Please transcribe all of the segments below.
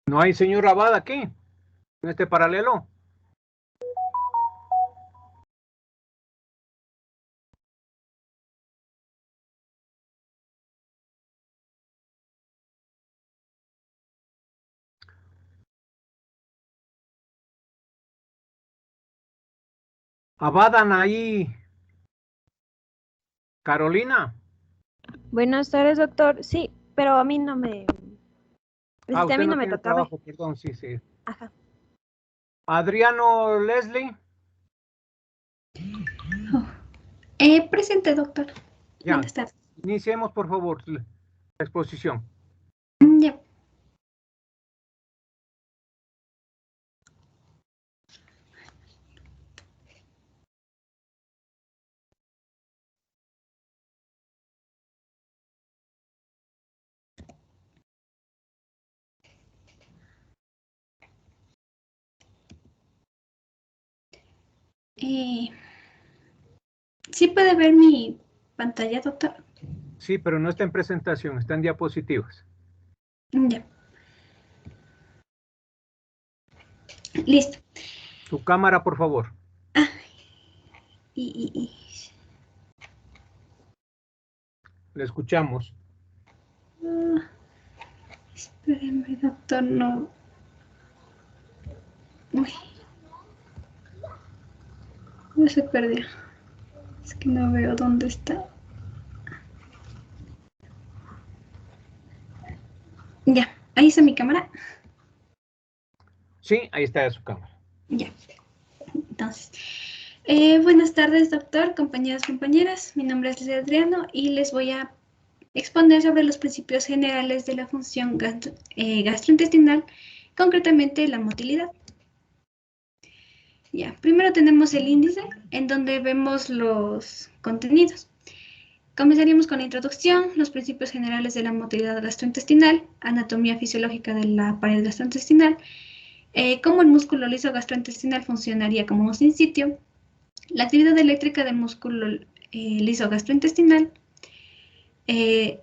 ¿No hay señor Abad aquí, en este paralelo? Abadan ahí, Carolina. Buenas tardes, doctor. Sí, pero a mí no me... Ah, A usted mí no no me tiene tocaba. trabajo, perdón, sí, sí. Ajá. Adriano Leslie, Oh. Presente, doctor. ya, Buenas tardes. iniciemos por favor la exposición. Ya. ¿Sí puede ver mi pantalla, doctor? Sí, pero no está en presentación, está en diapositivas. Ya. Listo. Su cámara, por favor. Ah, y... Le escuchamos. Ah, espéreme, doctor, no... Uy, no se perdió. Es que no veo dónde está. Ya, ahí está mi cámara. Sí, ahí está su cámara. Ya, entonces. Buenas tardes, doctor, compañeras, compañeras. Mi nombre es Leslie Adriano y les voy a exponer sobre los principios generales de la función gastrointestinal, concretamente la motilidad. Ya, primero tenemos el índice, en donde vemos los contenidos. Comenzaríamos con la introducción, los principios generales de la motilidad gastrointestinal, anatomía fisiológica de la pared gastrointestinal, cómo el músculo liso gastrointestinal funcionaría como un sitio, la actividad eléctrica del músculo liso gastrointestinal,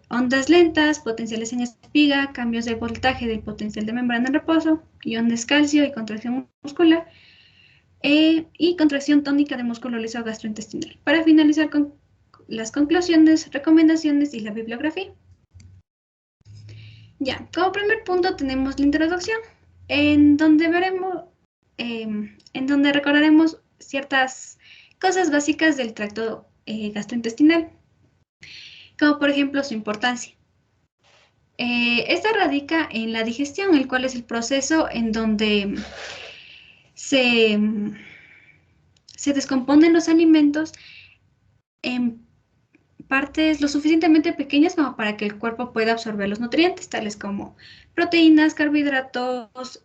ondas lentas, potenciales en espiga, cambios de voltaje del potencial de membrana en reposo, iones calcio y contracción muscular, y contracción tónica de músculo liso gastrointestinal. Para finalizar con las conclusiones, recomendaciones y la bibliografía. Ya, como primer punto tenemos la introducción, en donde veremos, en donde recordaremos ciertas cosas básicas del tracto gastrointestinal, como por ejemplo su importancia. Esta radica en la digestión, el cual es el proceso en donde se, se descomponen los alimentos en partes lo suficientemente pequeñas como para que el cuerpo pueda absorber los nutrientes, tales como proteínas, carbohidratos,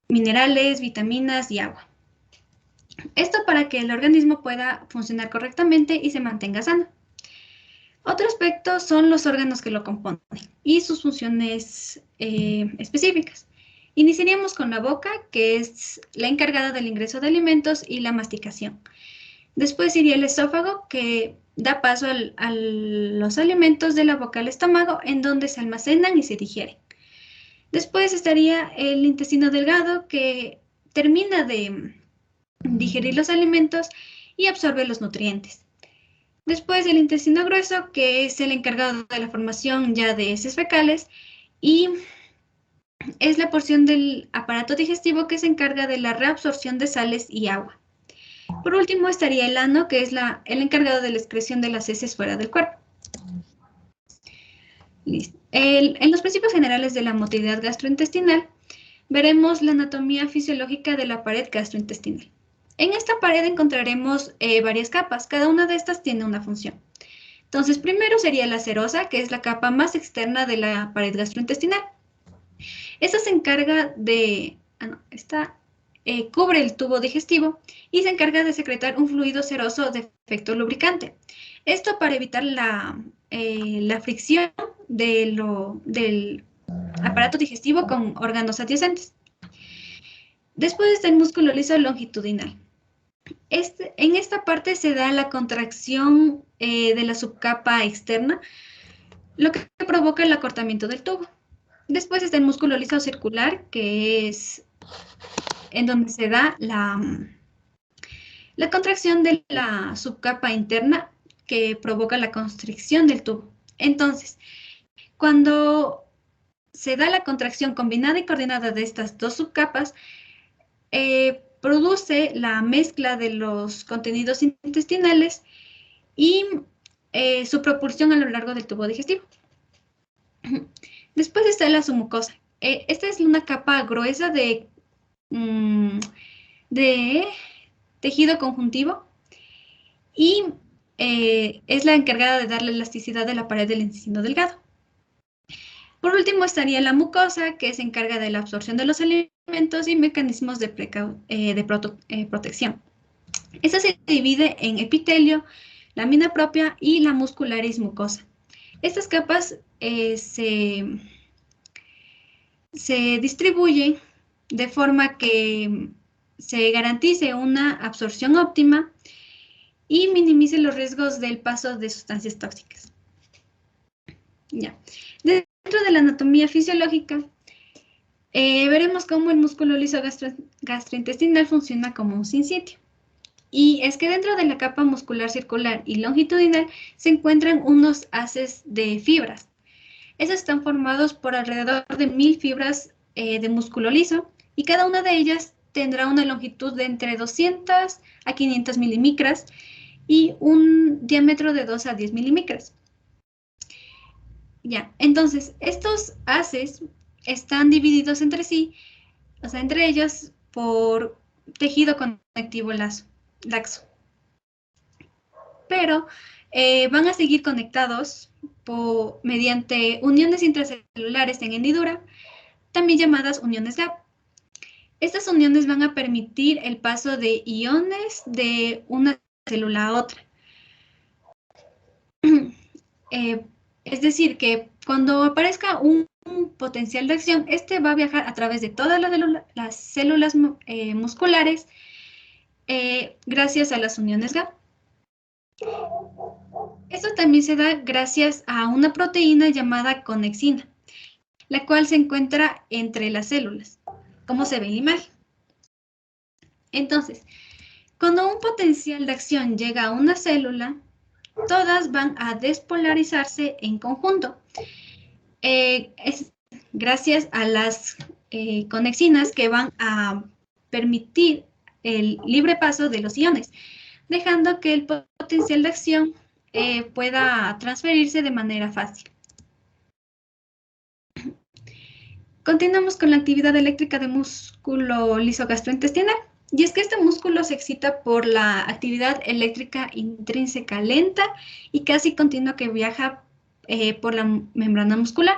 minerales, vitaminas y agua. Esto para que el organismo pueda funcionar correctamente y se mantenga sano. Otro aspecto son los órganos que lo componen y sus funciones específicas. Iniciaríamos con la boca, que es la encargada del ingreso de alimentos y la masticación. Después iría el esófago, que da paso a los alimentos de la boca al estómago, en donde se almacenan y se digieren. Después estaría el intestino delgado, que termina de digerir los alimentos y absorbe los nutrientes. Después el intestino grueso, que es el encargado de la formación ya de heces fecales y es la porción del aparato digestivo que se encarga de la reabsorción de sales y agua. Por último estaría el ano, que es el encargado de la excreción de las heces fuera del cuerpo. Listo. En los principios generales de la motilidad gastrointestinal, veremos la anatomía fisiológica de la pared gastrointestinal. En esta pared encontraremos varias capas, cada una de estas tiene una función. Entonces, primero sería la serosa, que es la capa más externa de la pared gastrointestinal. Esta se encarga de, cubre el tubo digestivo y se encarga de secretar un fluido seroso de efecto lubricante. Esto para evitar la fricción del aparato digestivo con órganos adyacentes. Después está el músculo liso longitudinal. En esta parte se da la contracción de la subcapa externa, lo que provoca el acortamiento del tubo. Después está el músculo liso circular, que es en donde se da la contracción de la subcapa interna que provoca la constricción del tubo. Entonces, cuando se da la contracción combinada y coordinada de estas dos subcapas, produce la mezcla de los contenidos intestinales y su propulsión a lo largo del tubo digestivo. Después está la submucosa. Esta es una capa gruesa de tejido conjuntivo y es la encargada de darle elasticidad a la pared del intestino delgado. Por último estaría la mucosa, que se encarga de la absorción de los alimentos y mecanismos de protección. Esta se divide en epitelio, lámina propia y la muscularis mucosa. Estas capas se distribuyen de forma que se garantice una absorción óptima y minimice los riesgos del paso de sustancias tóxicas. Ya. Dentro de la anatomía fisiológica, veremos cómo el músculo liso gastrointestinal funciona como un sinsitio. Y es que dentro de la capa muscular circular y longitudinal se encuentran unos haces de fibras. Estos están formados por alrededor de 1000 fibras de músculo liso y cada una de ellas tendrá una longitud de entre 200 a 500 milimicras y un diámetro de 2 a 10 milimicras. Ya, entonces, estos haces están divididos entre sí, o sea, entre ellos por tejido conectivo laxo. Pero van a seguir conectados mediante uniones intracelulares en hendidura, también llamadas uniones gap. Estas uniones van a permitir el paso de iones de una célula a otra. Es decir, que cuando aparezca un potencial de acción, este va a viajar a través de todas las células musculares gracias a las uniones GAP. Esto también se da gracias a una proteína llamada conexina, la cual se encuentra entre las células, como se ve en la imagen. Entonces, cuando un potencial de acción llega a una célula, todas van a despolarizarse en conjunto. Es gracias a las conexinas que van a permitir el libre paso de los iones, dejando que el potencial de acción pueda transferirse de manera fácil. Continuamos con la actividad eléctrica del músculo liso gastrointestinal. Y es que este músculo se excita por la actividad eléctrica intrínseca lenta y casi continua que viaja por la membrana muscular.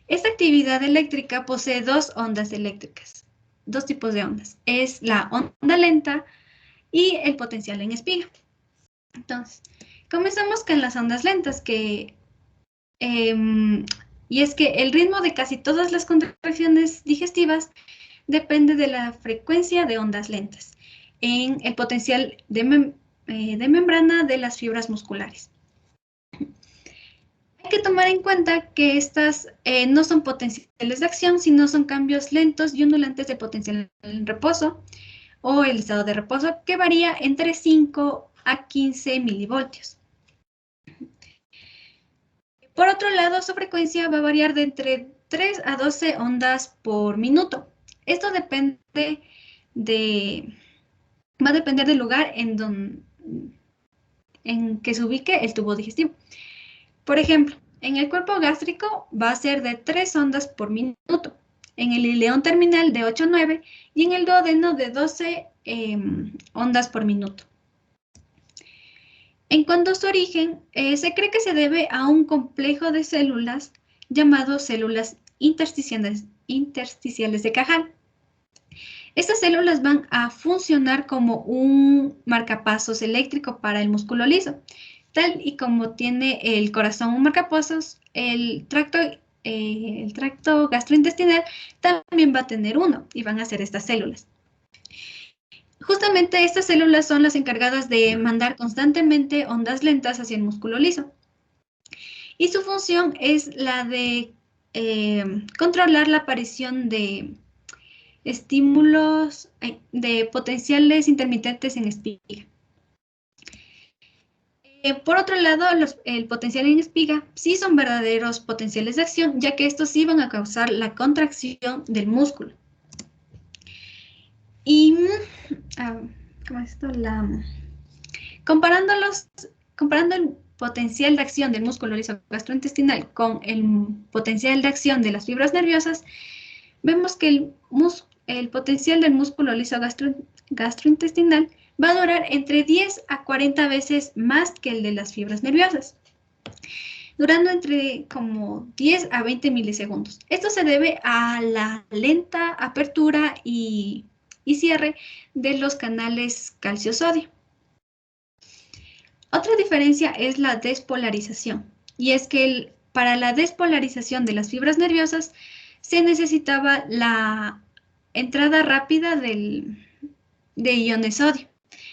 Esta actividad eléctrica posee dos ondas eléctricas, dos tipos de ondas. Es la onda lenta y el potencial en espiga. Entonces, comenzamos con las ondas lentas, y es que el ritmo de casi todas las contracciones digestivas depende de la frecuencia de ondas lentas en el potencial de membrana de las fibras musculares. Hay que tomar en cuenta que estas no son potenciales de acción, sino son cambios lentos y ondulantes de potencial en reposo o el estado de reposo, que varía entre 5 a 15 milivoltios. Por otro lado, su frecuencia va a variar de entre 3 a 12 ondas por minuto. Esto va a depender del lugar en que se ubique el tubo digestivo. Por ejemplo, en el cuerpo gástrico va a ser de 3 ondas por minuto, en el ileón terminal de 8 a 9 y en el duodeno de 12 ondas por minuto. En cuanto a su origen, se cree que se debe a un complejo de células llamado células intersticiales de Cajal. Estas células van a funcionar como un marcapasos eléctrico para el músculo liso. Tal y como tiene el corazón un marcapasos, el tracto gastrointestinal también va a tener uno y van a ser estas células. Justamente estas células son las encargadas de mandar constantemente ondas lentas hacia el músculo liso. Y su función es la de controlar la aparición de estímulos, de potenciales intermitentes en espiga. Por otro lado, el potencial en espiga sí son verdaderos potenciales de acción, ya que estos sí van a causar la contracción del músculo. Y ¿cómo es esto? Comparando el potencial de acción del músculo liso gastrointestinal con el potencial de acción de las fibras nerviosas, vemos que el potencial del músculo liso gastrointestinal va a durar entre 10 a 40 veces más que el de las fibras nerviosas, durando entre como 10 a 20 milisegundos. Esto se debe a la lenta apertura y cierre de los canales calcio-sodio. Otra diferencia es la despolarización, y es que para la despolarización de las fibras nerviosas se necesitaba la entrada rápida de iones sodio,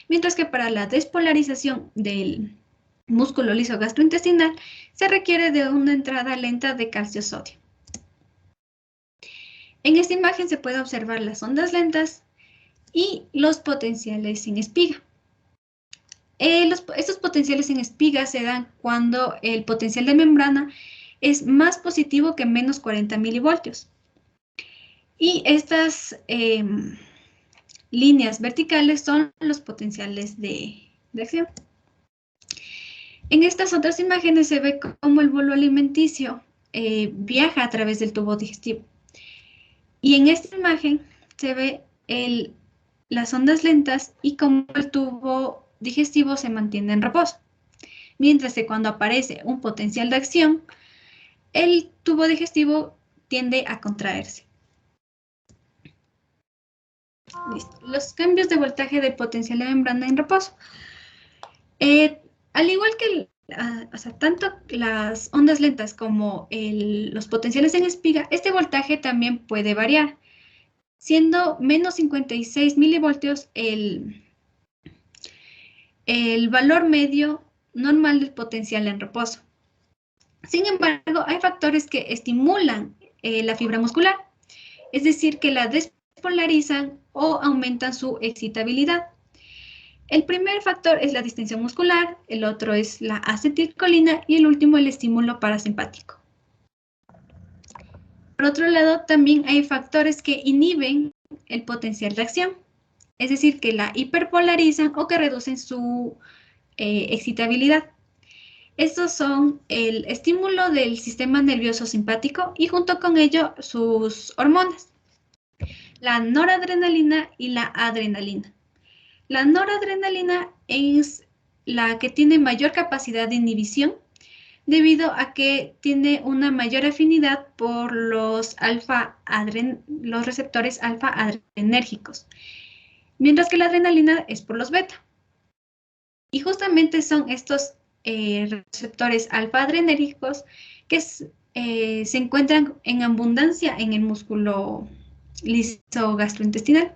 mientras que para la despolarización del músculo liso gastrointestinal se requiere de una entrada lenta de calcio-sodio. En esta imagen se puede observar las ondas lentas y los potenciales en espiga. Estos potenciales en espiga se dan cuando el potencial de membrana es más positivo que menos 40 milivoltios. Y estas líneas verticales son los potenciales de acción. En estas otras imágenes se ve cómo el bolo alimenticio viaja a través del tubo digestivo. Y en esta imagen se ve las ondas lentas y cómo el tubo digestivo se mantiene en reposo. Mientras que cuando aparece un potencial de acción, el tubo digestivo tiende a contraerse. Listo. Los cambios de voltaje del potencial de membrana en reposo. Al igual que tanto las ondas lentas como los potenciales en espiga, este voltaje también puede variar, siendo menos 56 milivoltios el valor medio normal del potencial en reposo. Sin embargo, hay factores que estimulan la fibra muscular, es decir, que la despolarizan o aumentan su excitabilidad. El primer factor es la distensión muscular, el otro es la acetilcolina y el último el estímulo parasimpático. Por otro lado, también hay factores que inhiben el potencial de acción, es decir, que la hiperpolarizan o que reducen su excitabilidad. Estos son el estímulo del sistema nervioso simpático y junto con ello sus hormonas, la noradrenalina y la adrenalina. La noradrenalina es la que tiene mayor capacidad de inhibición debido a que tiene una mayor afinidad por los receptores alfa-adrenérgicos, mientras que la adrenalina es por los beta. Y justamente son estos receptores alfa-adrenérgicos que se encuentran en abundancia en el músculo liso gastrointestinal.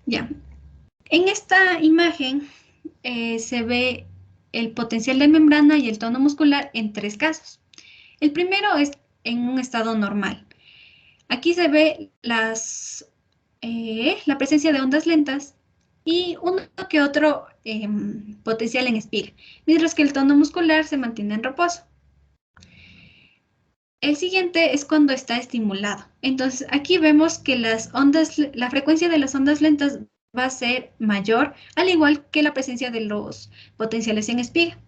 Ya. En esta imagen se ve el potencial de membrana y el tono muscular en tres casos. El primero es en un estado normal. Aquí se ve la presencia de ondas lentas y uno que otro potencial en espiga, mientras que el tono muscular se mantiene en reposo. El siguiente es cuando está estimulado. Entonces, aquí vemos que la frecuencia de las ondas lentas va a ser mayor, al igual que la presencia de los potenciales en espiga.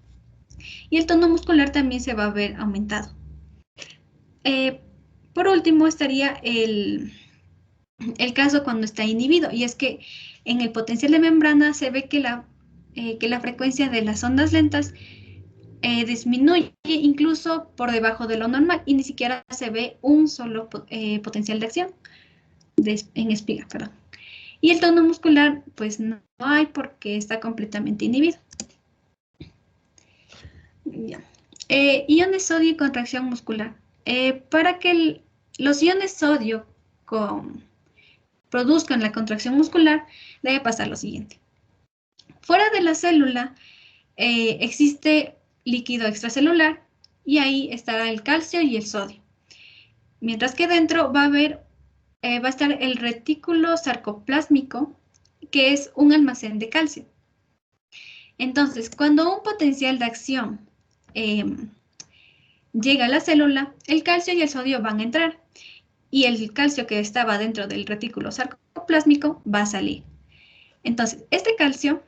Y el tono muscular también se va a ver aumentado. Por último, estaría el caso cuando está inhibido, y es que en el potencial de membrana se ve que la frecuencia de las ondas lentas disminuye incluso por debajo de lo normal y ni siquiera se ve un solo potencial de acción en espiga, perdón. Y el tono muscular, pues no hay porque está completamente inhibido. Ya. Iones sodio y contracción muscular. Para que los iones sodio produzcan la contracción muscular, debe pasar lo siguiente. Fuera de la célula existe líquido extracelular y ahí estará el calcio y el sodio. Mientras que dentro va a estar el retículo sarcoplásmico, que es un almacén de calcio. Entonces, cuando un potencial de acción llega a la célula, el calcio y el sodio van a entrar y el calcio que estaba dentro del retículo sarcoplásmico va a salir. Entonces, este calcio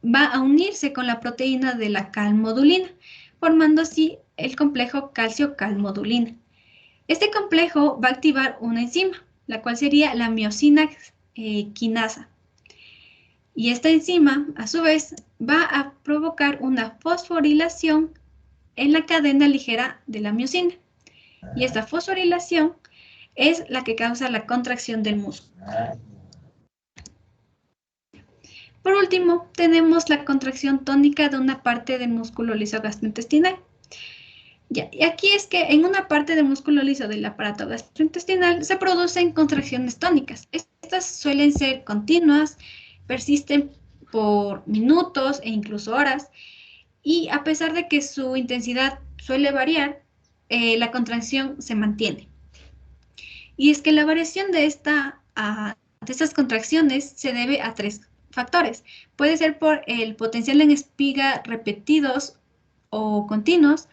va a unirse con la proteína de la calmodulina, formando así el complejo calcio-calmodulina. Este complejo va a activar una enzima, la cual sería la miosina quinasa. Y esta enzima, a su vez, va a provocar una fosforilación en la cadena ligera de la miosina. Y esta fosforilación es la que causa la contracción del músculo. Por último, tenemos la contracción tónica de una parte del músculo liso gastrointestinal. Y aquí es que en una parte del músculo liso del aparato gastrointestinal se producen contracciones tónicas. Estas suelen ser continuas, persisten por minutos e incluso horas, y a pesar de que su intensidad suele variar, la contracción se mantiene. Y es que la variación de estas contracciones se debe a 3 factores. Puede ser por el potencial en espiga repetidos o continuos,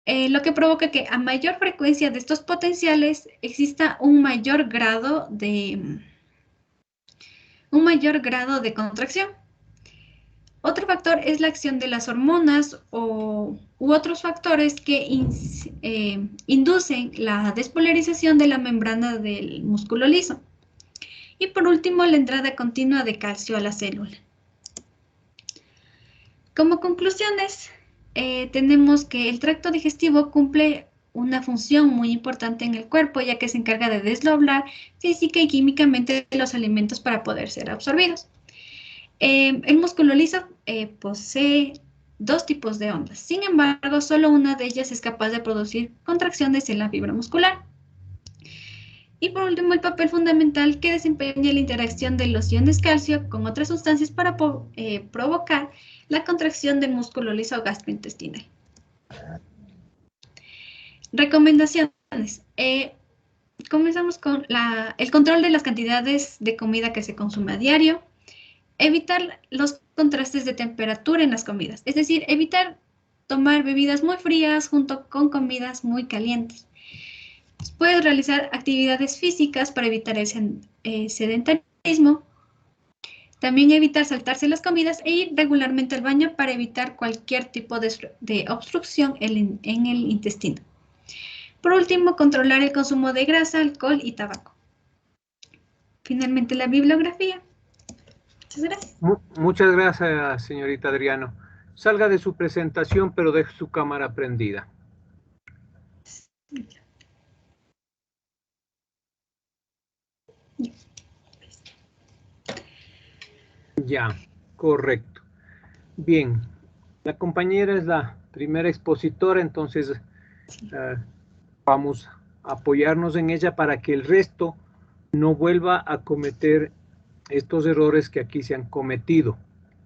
lo que provoca que a mayor frecuencia de estos potenciales exista un mayor grado de contracción. Otro factor es la acción de las hormonas u otros factores que inducen la despolarización de la membrana del músculo liso. Y por último, la entrada continua de calcio a la célula. Como conclusiones, tenemos que el tracto digestivo cumple una función muy importante en el cuerpo, ya que se encarga de desdoblar física y químicamente los alimentos para poder ser absorbidos. El músculo liso posee 2 tipos de ondas. Sin embargo, solo una de ellas es capaz de producir contracciones en la fibra muscular. Y por último, el papel fundamental que desempeña la interacción de los iones calcio con otras sustancias para provocar la contracción del músculo liso gastrointestinal. Recomendaciones. Comenzamos con el control de las cantidades de comida que se consume a diario. Evitar los contrastes de temperatura en las comidas, es decir, evitar tomar bebidas muy frías junto con comidas muy calientes. Puedes realizar actividades físicas para evitar el sedentarismo. También evitar saltarse las comidas e ir regularmente al baño para evitar cualquier tipo de obstrucción en el intestino. Por último, controlar el consumo de grasa, alcohol y tabaco. Finalmente, la bibliografía. Muchas gracias. Muchas gracias, señorita Adriano. Salga de su presentación, pero deje su cámara prendida. Ya, correcto. Bien, la compañera es la primera expositora, entonces vamos a apoyarnos en ella para que el resto no vuelva a cometer estos errores que aquí se han cometido,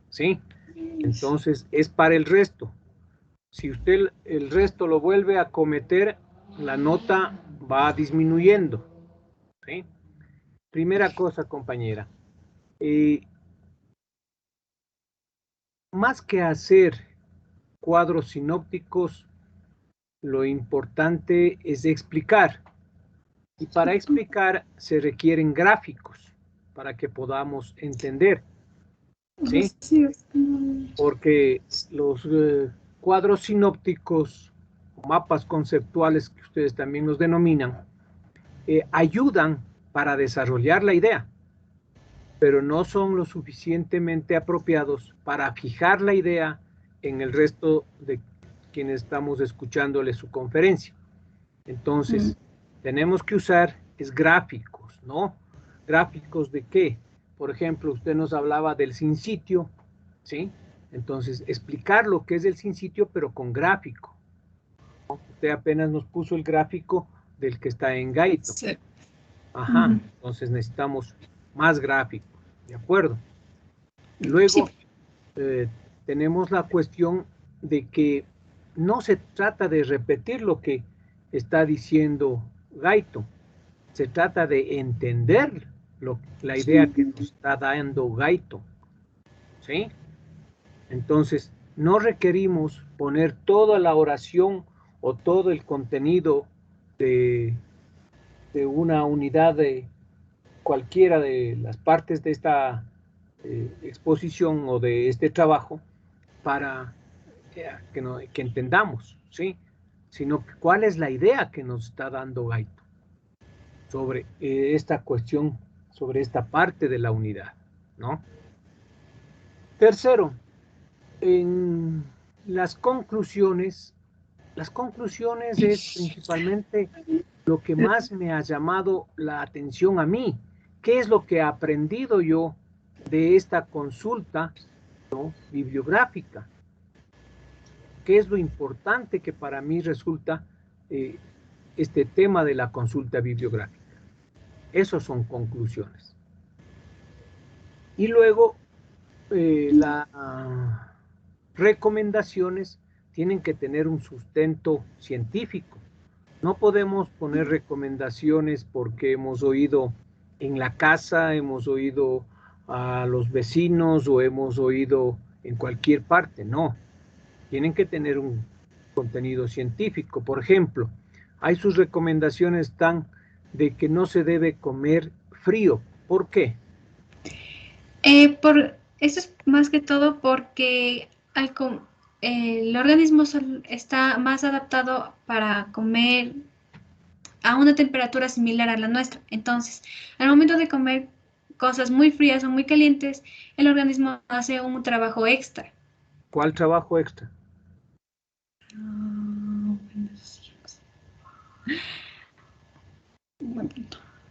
¿sí? Entonces, es para el resto. Si usted el resto lo vuelve a cometer, la nota va disminuyendo, ¿sí? Primera cosa, compañera. Más que hacer cuadros sinópticos, lo importante es explicar. Y para explicar se requieren gráficos para que podamos entender, ¿sí? Porque los cuadros sinópticos, mapas conceptuales que ustedes también los denominan, ayudan para desarrollar la idea, pero no son lo suficientemente apropiados para fijar la idea en el resto de quienes estamos escuchándole su conferencia. Entonces, tenemos que usar gráficos, ¿no? ¿Gráficos de qué? Por ejemplo, usted nos hablaba del sinsitio, ¿sí? Entonces, explicar lo que es el sinsitio, pero con gráfico, ¿no? Usted apenas nos puso el gráfico del que está en Gaito. Sí. Ajá, entonces necesitamos más gráficos, ¿de acuerdo? Luego, sí. Tenemos la cuestión de que no se trata de repetir lo que está diciendo Gaito, se trata de entender la idea que nos está dando Gaito, ¿sí? Entonces, no requerimos poner toda la oración o todo el contenido de una unidad de cualquiera de las partes de esta exposición o de este trabajo para que entendamos, ¿sí? Sino cuál es la idea que nos está dando Gaito sobre esta cuestión, sobre esta parte de la unidad, ¿no? Tercero, en las conclusiones es principalmente lo que más me ha llamado la atención a mí. ¿Qué es lo que he aprendido yo de esta consulta, ¿no?, bibliográfica? ¿Qué es lo importante que para mí resulta este tema de la consulta bibliográfica? Esas son conclusiones. Y luego las recomendaciones tienen que tener un sustento científico. No podemos poner recomendaciones porque hemos oído en la casa, hemos oído a los vecinos o hemos oído en cualquier parte, no. Tienen que tener un contenido científico. Por ejemplo, hay sus recomendaciones tan de que no se debe comer frío. ¿Por qué? Eso es más que todo porque el organismo está más adaptado para comer a una temperatura similar a la nuestra. Entonces, al momento de comer cosas muy frías o muy calientes, el organismo hace un trabajo extra. ¿Cuál trabajo extra?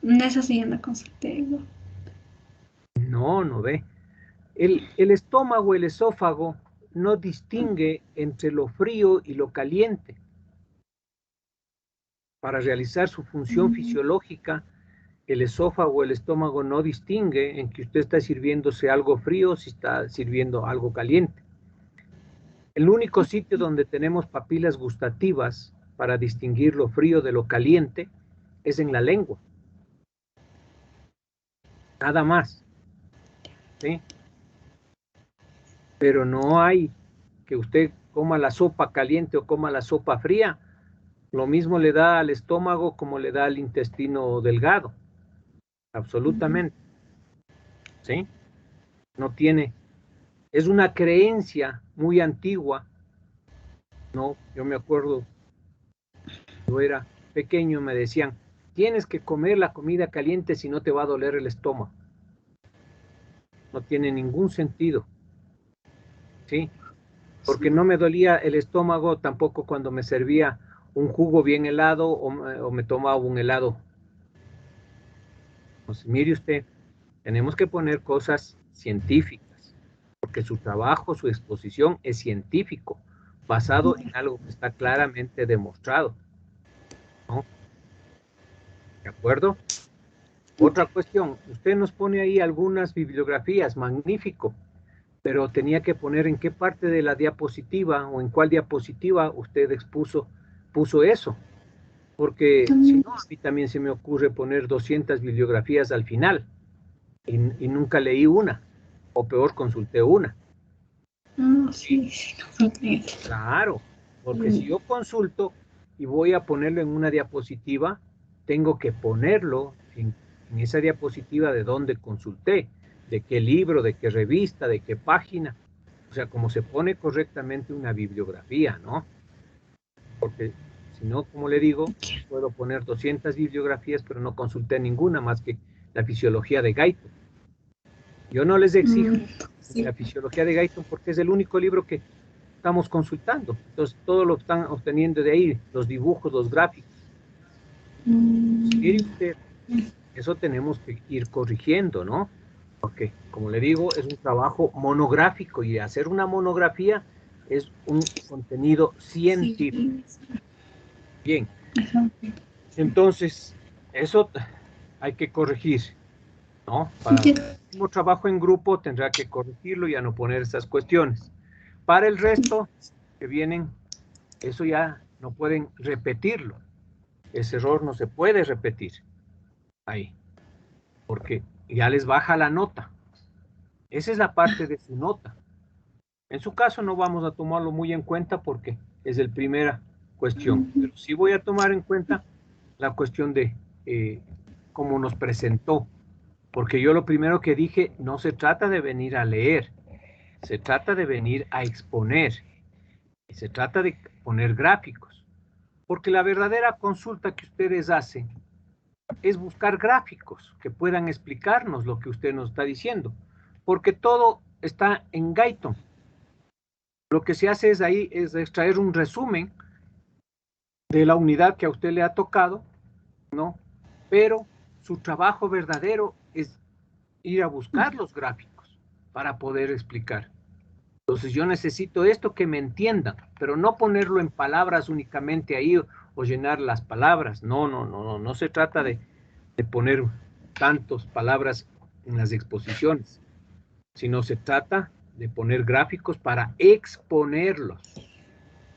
Eso sí, anda con consulté. No ve. El estómago, el esófago, no distingue entre lo frío y lo caliente. Para realizar su función fisiológica, el esófago, el estómago no distingue en que usted está sirviéndose algo frío o si está sirviendo algo caliente. El único sitio donde tenemos papilas gustativas para distinguir lo frío de lo caliente es en la lengua. Nada más. ¿Sí? Pero no hay que usted coma la sopa caliente o coma la sopa fría. Lo mismo le da al estómago como le da al intestino delgado. Absolutamente. ¿Sí? No tiene. Es una creencia muy antigua. No, yo me acuerdo, yo era pequeño, me decían, tienes que comer la comida caliente si no te va a doler el estómago. No tiene ningún sentido. ¿Sí? Porque no me dolía el estómago tampoco cuando me servía un jugo bien helado o me tomaba un helado. Entonces, mire usted, tenemos que poner cosas científicas, porque su trabajo, su exposición es científico, basado en algo que está claramente demostrado, ¿no? ¿De acuerdo? Otra cuestión, usted nos pone ahí algunas bibliografías, magnífico, pero tenía que poner en qué parte de la diapositiva o en cuál diapositiva usted puso eso, porque si no, a mí también se me ocurre poner 200 bibliografías al final y nunca leí una, o peor, consulté una. Sí, no. Claro, porque si yo consulto y voy a ponerlo en una diapositiva, tengo que ponerlo en esa diapositiva de dónde consulté, de qué libro, de qué revista, de qué página. O sea, como se pone correctamente una bibliografía, ¿no? Porque si no, como le digo, puedo poner 200 bibliografías, pero no consulté ninguna más que la fisiología de Guyton. Yo no les exijo la fisiología de Guyton porque es el único libro que estamos consultando. Entonces, todo lo están obteniendo de ahí, los dibujos, los gráficos. Mire usted, eso tenemos que ir corrigiendo, ¿no? Porque, como le digo, es un trabajo monográfico y hacer una monografía es un contenido científico. Bien. Entonces, eso hay que corregir, ¿no? Para el mismo trabajo en grupo tendrá que corregirlo y a no poner esas cuestiones. Para el resto que vienen, Eso ya no pueden repetirlo. Ese error no se puede repetir ahí, porque ya les baja la nota. Esa es la parte de su nota. En su caso no vamos a tomarlo muy en cuenta porque es la primera cuestión, pero sí voy a tomar en cuenta la cuestión de cómo nos presentó, porque yo lo primero que dije, no se trata de venir a leer, se trata de venir a exponer, y se trata de poner gráficos, porque la verdadera consulta que ustedes hacen es buscar gráficos que puedan explicarnos lo que usted nos está diciendo, porque todo está en Gayton. Lo que se hace es ahí es extraer un resumen de la unidad que a usted le ha tocado, ¿no? Pero su trabajo verdadero es ir a buscar los gráficos para poder explicar. Entonces yo necesito esto que me entiendan, pero no ponerlo en palabras únicamente ahí o llenar las palabras. No se trata de poner tantas palabras en las exposiciones, sino se trata de poner gráficos para exponerlos.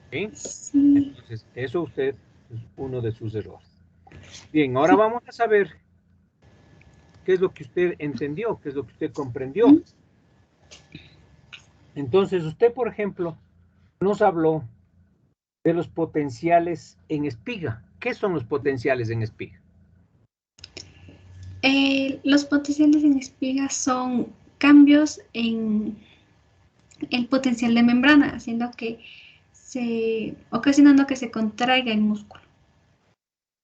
¿Sí? Sí. Entonces, eso usted es uno de sus errores. Bien, ahora vamos a saber qué es lo que usted entendió, qué es lo que usted comprendió. Entonces, usted, por ejemplo, nos habló de los potenciales en espiga. ¿Qué son los potenciales en espiga? Los potenciales en espiga son cambios en el potencial de membrana, ocasionando que se contraiga el músculo.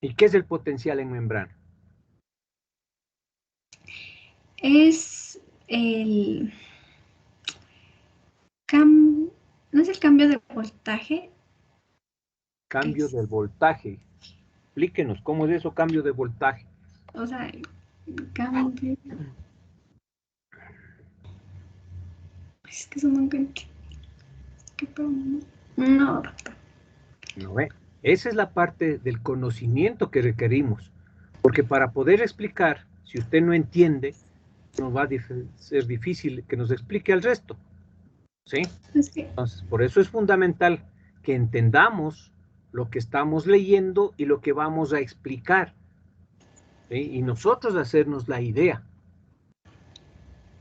¿Y qué es el potencial en membrana? Es el no es el cambio de voltaje. Cambio del voltaje. Explíquenos, ¿cómo es eso, cambio de voltaje? O sea, cambio. Es que eso nunca. No, doctor. ¿No ve? Esa es la parte del conocimiento que requerimos. Porque para poder explicar, si usted no entiende, nos va a ser difícil que nos explique al resto. ¿Sí? Entonces, por eso es fundamental que entendamos lo que estamos leyendo y lo que vamos a explicar. ¿Sí? Y nosotros hacernos la idea.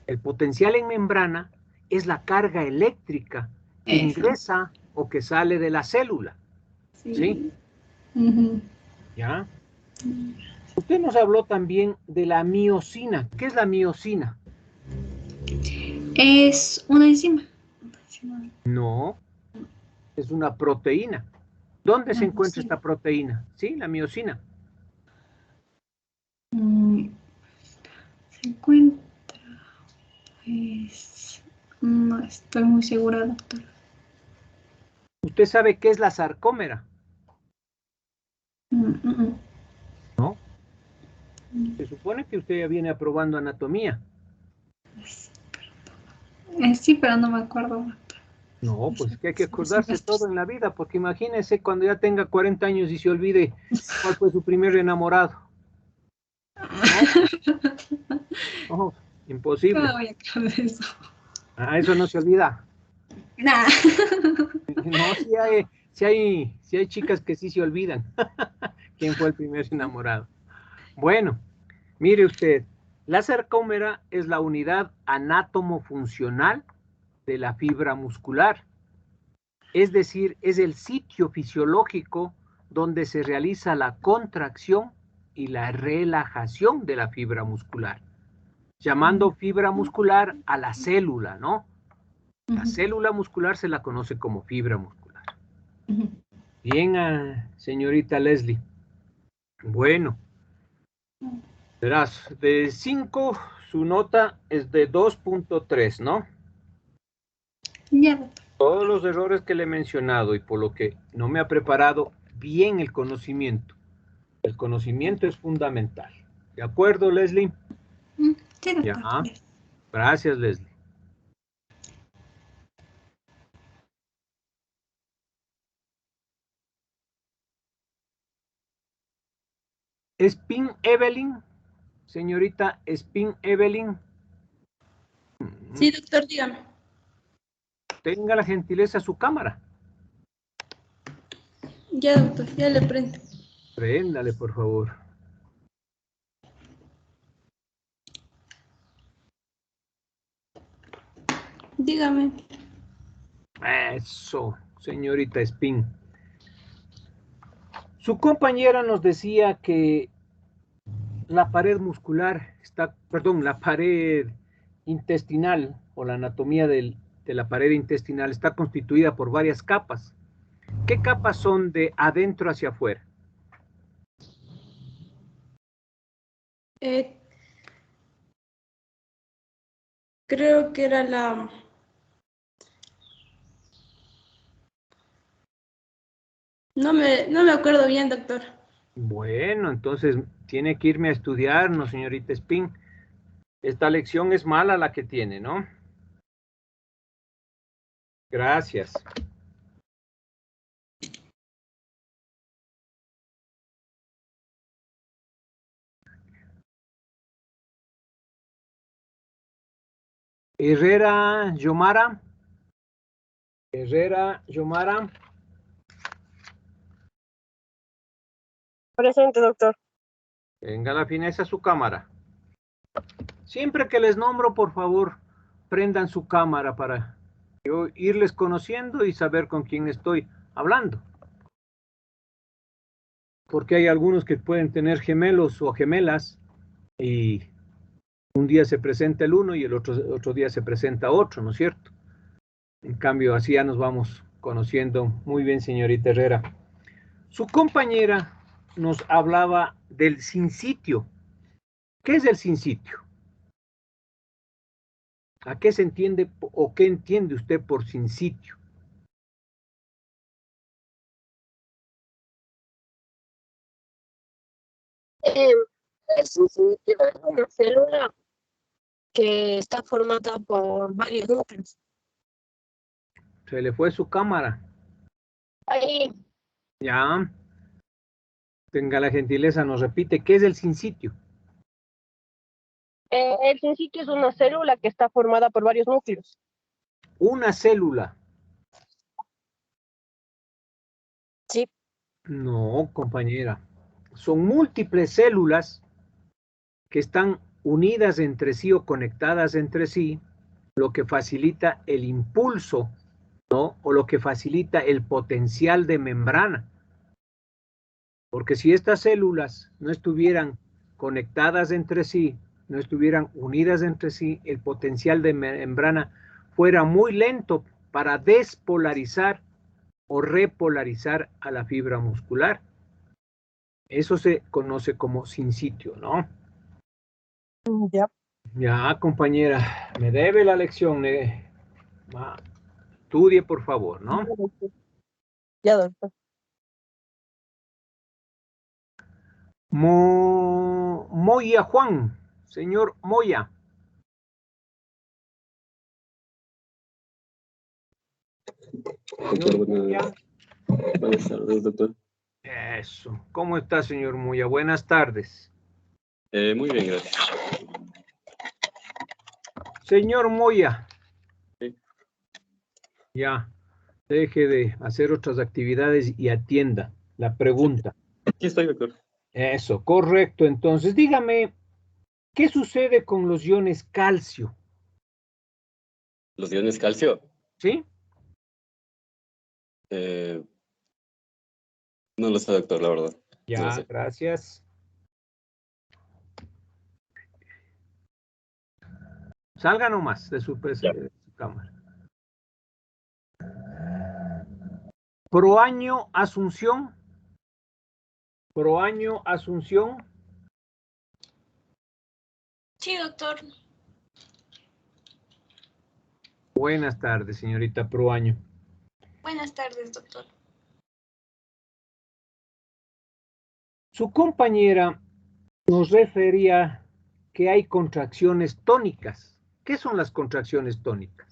El potencial en membrana es la carga eléctrica que ingresa o que sale de la célula. ¿Sí? ¿Ya? Usted nos habló también de la miosina. ¿Qué es la miosina? Es una enzima. No, es una proteína. ¿Dónde se encuentra esta proteína? Sí, la miosina. Se encuentra. No estoy muy segura, doctor. ¿Usted sabe qué es la sarcómera? ¿No? Se supone que usted ya viene aprobando anatomía. Sí, pero no me acuerdo. No, pues es que hay que acordarse todo en la vida, porque imagínese cuando ya tenga 40 años y se olvide cuál fue su primer enamorado. ¿No? No, imposible. ¿Cómo voy a acabar de eso? Ah, eso no se olvida. Nada. No, sí hay chicas que sí se olvidan. ¿Quién fue el primer enamorado? Bueno, mire usted, la sarcómera es la unidad anátomo-funcional de la fibra muscular. Es decir, es el sitio fisiológico donde se realiza la contracción y la relajación de la fibra muscular, llamando fibra muscular a la célula, ¿no? La célula muscular se la conoce como fibra muscular. Bien, señorita Leslie. Bueno, verás, de 5, su nota es de 2.3, ¿no? Ya, doctor. Todos los errores que le he mencionado y por lo que no me ha preparado bien el conocimiento. El conocimiento es fundamental. ¿De acuerdo, Leslie? Sí, doctor. Ya. Gracias, Leslie. Spin Evelyn, señorita Spin Evelyn. Sí, doctor, dígame. Tenga la gentileza su cámara. Ya, doctor, ya le prendo. Préndale, por favor. Dígame. Eso, señorita Spin. Su compañera nos decía que la pared muscular está, perdón, la pared intestinal o la anatomía de la pared intestinal está constituida por varias capas. ¿Qué capas son de adentro hacia afuera? Creo que era la... no me acuerdo bien, doctor. Bueno, entonces tiene que irme a estudiar, ¿no, señorita Spin? Esta lección es mala la que tiene, ¿no? Gracias. Herrera Yomara. Herrera Yomara. Presente, doctor. Venga la fineza a su cámara. Siempre que les nombro, por favor, prendan su cámara para yo irles conociendo y saber con quién estoy hablando. Porque hay algunos que pueden tener gemelos o gemelas y un día se presenta el uno y el otro día se presenta otro, ¿no es cierto? En cambio, así ya nos vamos conociendo. Muy bien, señorita Herrera. Su compañera nos hablaba del sinsitio. ¿Qué es el sinsitio? ¿A qué se entiende o qué entiende usted por sinsitio? Es un sitio, es una célula que está formada por varios núcleos. Se le fue su cámara. Ahí, Ya. Tenga la gentileza, nos repite, ¿qué es el sinsitio? el sitio es una célula que está formada por varios núcleos. Una célula. Sí. No, compañera. Son múltiples células que están unidas entre sí o conectadas entre sí, lo que facilita el impulso, ¿no? O lo que facilita el potencial de membrana. Porque si estas células no estuvieran conectadas entre sí, no estuvieran unidas entre sí, el potencial de membrana fuera muy lento para despolarizar o repolarizar a la fibra muscular. Eso se conoce como sinsitio, ¿no? Ya. Ya, compañera, me debe la lección. Estudie, por favor, ¿no? Ya, doctor. Moya Juan, señor Moya. Doctor, buenas tardes, doctor. Eso. ¿Cómo está, señor Moya? Buenas tardes. Muy bien, gracias. Señor Moya. Sí. Ya. Deje de hacer otras actividades y atienda la pregunta. Aquí estoy, doctor. Eso, correcto. Entonces, dígame, ¿qué sucede con los iones calcio? ¿Los iones calcio? ¿Sí? No lo sé, doctor, la verdad. Ya, No lo sé. gracias. Salga nomás de su cámara. Proaño Asunción. Proaño Asunción. Sí, doctor. Buenas tardes, señorita Proaño. Buenas tardes, doctor. Su compañera nos refería que hay contracciones tónicas. ¿Qué son las contracciones tónicas?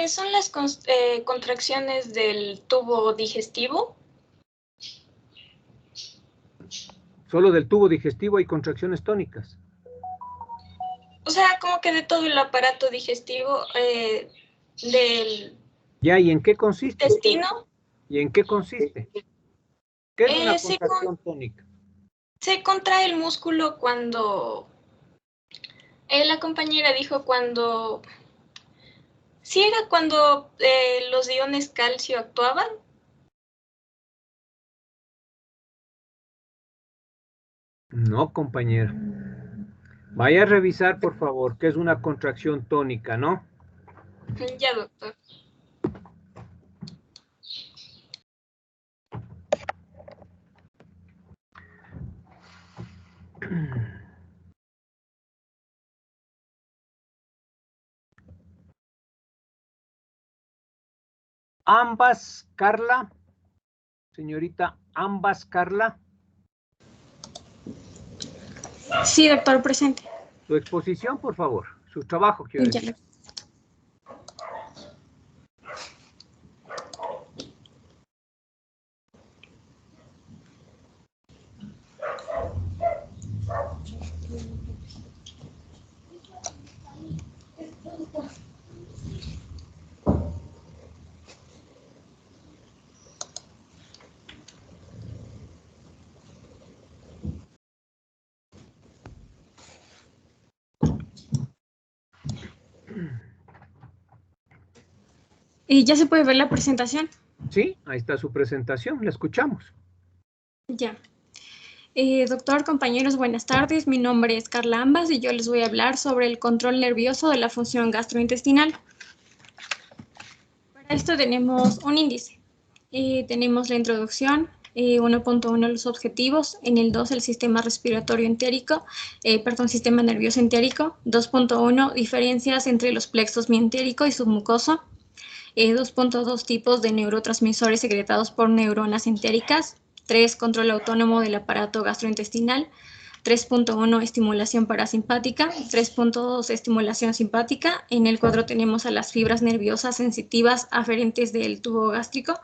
Son las contracciones del tubo digestivo. Solo del tubo digestivo hay contracciones tónicas. O sea, como que de todo el aparato digestivo, del Ya, ¿y en qué consiste? Intestino. ¿Y en qué consiste? ¿Qué es una Se contracción tónica? Se contrae el músculo cuando... la compañera dijo cuando... Sí, era cuando los iones calcio actuaban. No, compañera. Vaya a revisar, por favor, qué es una contracción tónica, ¿no? Ya, doctor. Ambas, Carla. Señorita, ambas, Carla. Sí, doctor, presente. Su exposición, por favor. Su trabajo, quiero Ya. decir. ¿Y ya se puede ver la presentación? Sí, ahí está su presentación. La escuchamos. Ya. Doctor, compañeros, buenas tardes. Mi nombre es Carla Ambas y yo les voy a hablar sobre el control nervioso de la función gastrointestinal. Para esto tenemos un índice. Tenemos la introducción, 1.1 los objetivos, en el 2 el sistema respiratorio entérico, sistema nervioso entérico, 2.1 diferencias entre los plexos mientérico y submucoso, 2.2 tipos de neurotransmisores secretados por neuronas entéricas, 3 control autónomo del aparato gastrointestinal, 3.1 estimulación parasimpática, 3.2 estimulación simpática. En el cuadro tenemos a las fibras nerviosas sensitivas aferentes del tubo gástrico.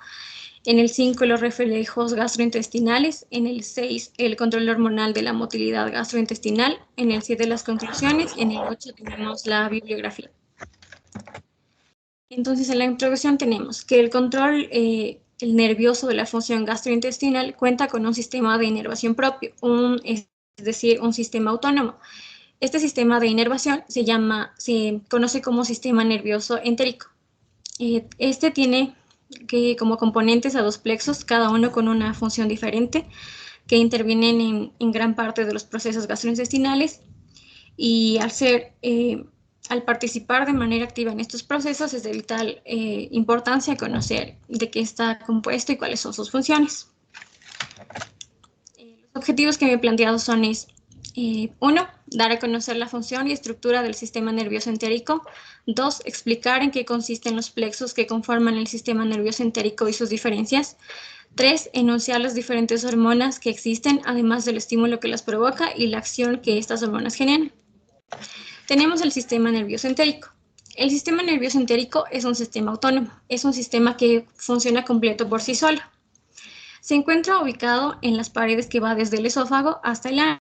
En el 5 los reflejos gastrointestinales. En el 6 el control hormonal de la motilidad gastrointestinal. En el 7 las conclusiones. En el 8 tenemos la bibliografía. Entonces, en la introducción tenemos que el control el nervioso de la función gastrointestinal cuenta con un sistema de inervación propio, es decir, un sistema autónomo. Este sistema de inervación se conoce como sistema nervioso entérico. Este tiene como componentes a dos plexos, cada uno con una función diferente, que intervienen en gran parte de los procesos gastrointestinales, y al participar de manera activa en estos procesos es de vital importancia conocer de qué está compuesto y cuáles son sus funciones. Los objetivos que me he planteado son 1. Dar a conocer la función y estructura del sistema nervioso entérico. 2. Explicar en qué consisten los plexos que conforman el sistema nervioso entérico y sus diferencias. 3. Enunciar las diferentes hormonas que existen, además del estímulo que las provoca y la acción que estas hormonas generan. Tenemos el sistema nervioso entérico. El sistema nervioso entérico es un sistema autónomo, es un sistema que funciona completo por sí solo. Se encuentra ubicado en las paredes que va desde el esófago hasta el ano.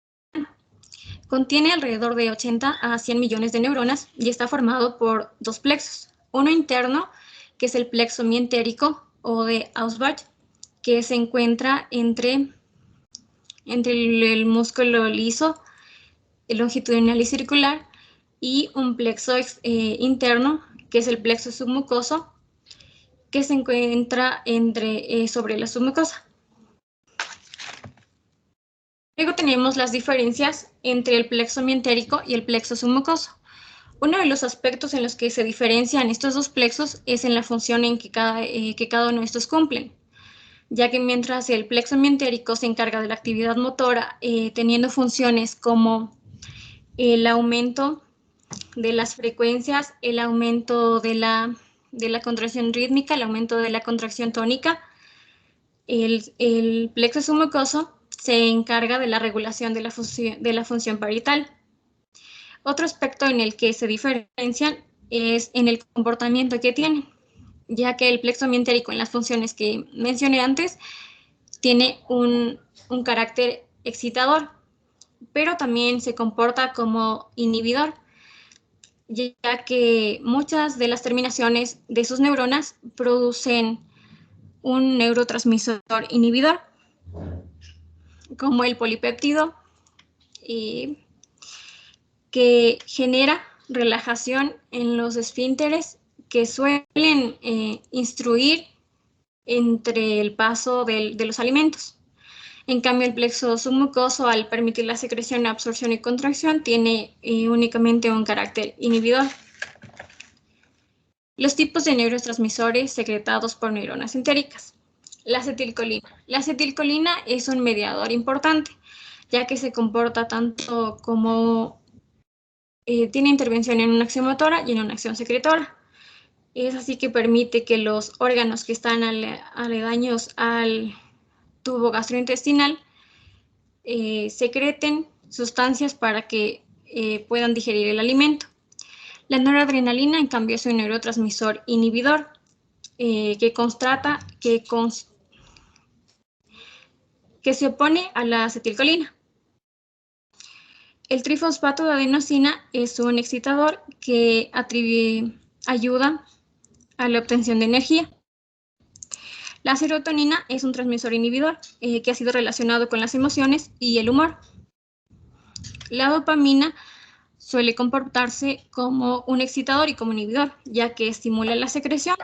Contiene alrededor de 80 a 100 millones de neuronas y está formado por dos plexos. Uno interno, que es el plexo mientérico o de Ausbach, que se encuentra entre el músculo liso, el longitudinal y circular, y un plexo interno, que es el plexo submucoso, que se encuentra sobre la submucosa. Luego tenemos las diferencias entre el plexo mientérico y el plexo submucoso. Uno de los aspectos en los que se diferencian estos dos plexos es en la función en que cada uno de estos cumplen, ya que mientras el plexo mientérico se encarga de la actividad motora, teniendo funciones como el aumento de las frecuencias, el aumento de la contracción rítmica, el aumento de la contracción tónica, el plexo submucoso se encarga de la regulación de la función parietal. Otro aspecto en el que se diferencian es en el comportamiento que tienen, ya que el plexo mientérico en las funciones que mencioné antes tiene un carácter excitador, pero también se comporta como inhibidor, ya que muchas de las terminaciones de sus neuronas producen un neurotransmisor inhibidor, como el polipéptido, que genera relajación en los esfínteres que suelen instruir entre el paso de los alimentos. En cambio, el plexo submucoso, al permitir la secreción, absorción y contracción, tiene únicamente un carácter inhibidor. Los tipos de neurotransmisores secretados por neuronas entéricas. La acetilcolina. La acetilcolina es un mediador importante, ya que se comporta tanto como tiene intervención en una acción motora y en una acción secretora. Es así que permite que los órganos que están aledaños al tubo gastrointestinal secreten sustancias para que puedan digerir el alimento. La noradrenalina, en cambio, es un neurotransmisor inhibidor que se opone a la acetilcolina. El trifosfato de adenosina es un excitador que ayuda a la obtención de energía. La serotonina es un transmisor inhibidor que ha sido relacionado con las emociones y el humor. La dopamina suele comportarse como un excitador y como inhibidor, ya que estimula la secreción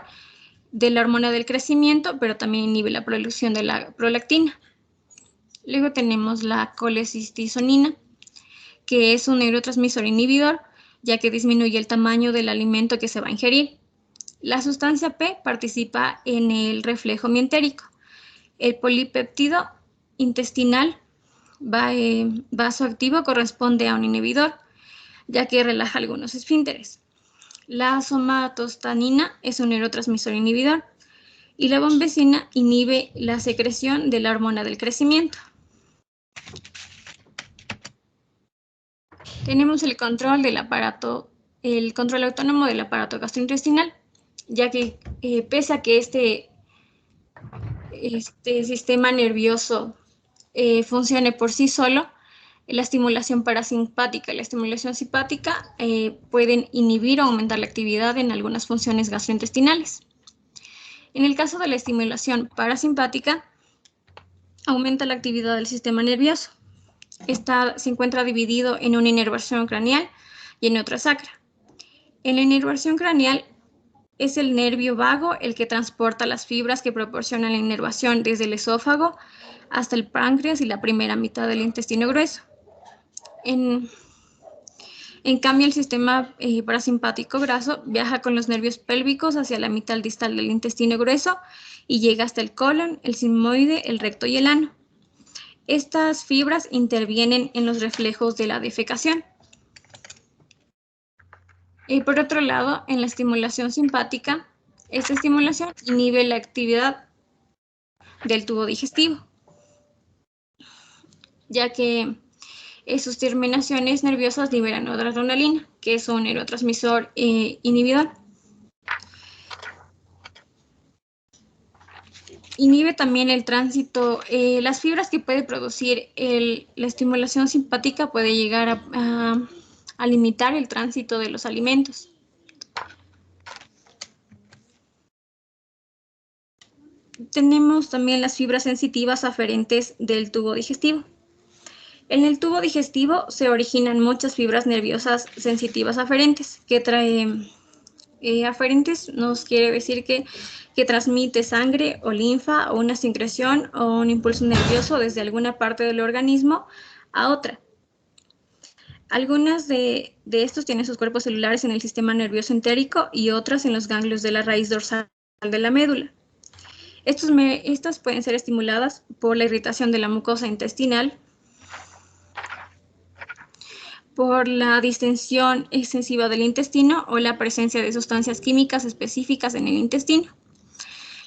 de la hormona del crecimiento, pero también inhibe la producción de la prolactina. Luego tenemos la colecistizonina, que es un neurotransmisor inhibidor, ya que disminuye el tamaño del alimento que se va a ingerir. La sustancia P participa en el reflejo mientérico. El polipéptido intestinal vasoactivo corresponde a un inhibidor, ya que relaja algunos esfínteres. La somatostanina es un neurotransmisor inhibidor y la bombecina inhibe la secreción de la hormona del crecimiento. Tenemos el control autónomo del aparato gastrointestinal, ya que pese a que este sistema nervioso funcione por sí solo, la estimulación parasimpática y la estimulación simpática pueden inhibir o aumentar la actividad en algunas funciones gastrointestinales. En el caso de la estimulación parasimpática, aumenta la actividad del sistema nervioso. Se encuentra dividido en una inervación craneal y en otra sacra. En la inervación craneal es el nervio vago el que transporta las fibras que proporcionan la inervación desde el esófago hasta el páncreas y la primera mitad del intestino grueso. En cambio, el sistema parasimpático graso viaja con los nervios pélvicos hacia la mitad distal del intestino grueso y llega hasta el colon, el sigmoide, el recto y el ano. Estas fibras intervienen en los reflejos de la defecación. Por otro lado, en la estimulación simpática, esta estimulación inhibe la actividad del tubo digestivo, ya que sus terminaciones nerviosas liberan noradrenalina, que es un neurotransmisor inhibidor. Inhibe también el tránsito, las fibras que puede producir la estimulación simpática puede llegar a limitar el tránsito de los alimentos. Tenemos también las fibras sensitivas aferentes del tubo digestivo. En el tubo digestivo se originan muchas fibras nerviosas sensitivas aferentes, que aferentes nos quiere decir que transmite sangre o linfa o una secreción o un impulso nervioso desde alguna parte del organismo a otra. Algunas de estos tienen sus cuerpos celulares en el sistema nervioso entérico y otras en los ganglios de la raíz dorsal de la médula. Estas pueden ser estimuladas por la irritación de la mucosa intestinal, por la distensión excesiva del intestino o la presencia de sustancias químicas específicas en el intestino.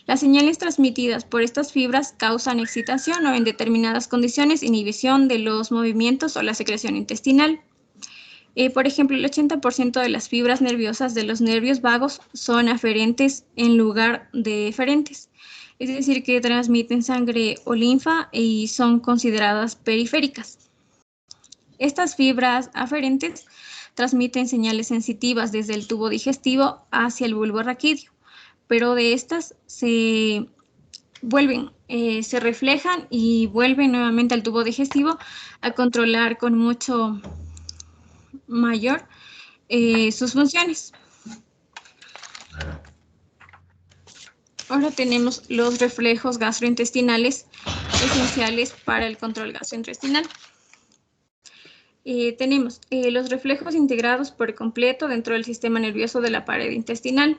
Las señales transmitidas por estas fibras causan excitación o en determinadas condiciones inhibición de los movimientos o la secreción intestinal. Por ejemplo, el 80% de las fibras nerviosas de los nervios vagos son aferentes en lugar de eferentes, es decir, que transmiten sangre o linfa y son consideradas periféricas. Estas fibras aferentes transmiten señales sensitivas desde el tubo digestivo hacia el bulbo raquídeo, pero de estas se reflejan y vuelven nuevamente al tubo digestivo a controlar con mucho mayor sus funciones. Ahora tenemos los reflejos gastrointestinales esenciales para el control gastrointestinal. Tenemos los reflejos integrados por completo dentro del sistema nervioso de la pared intestinal.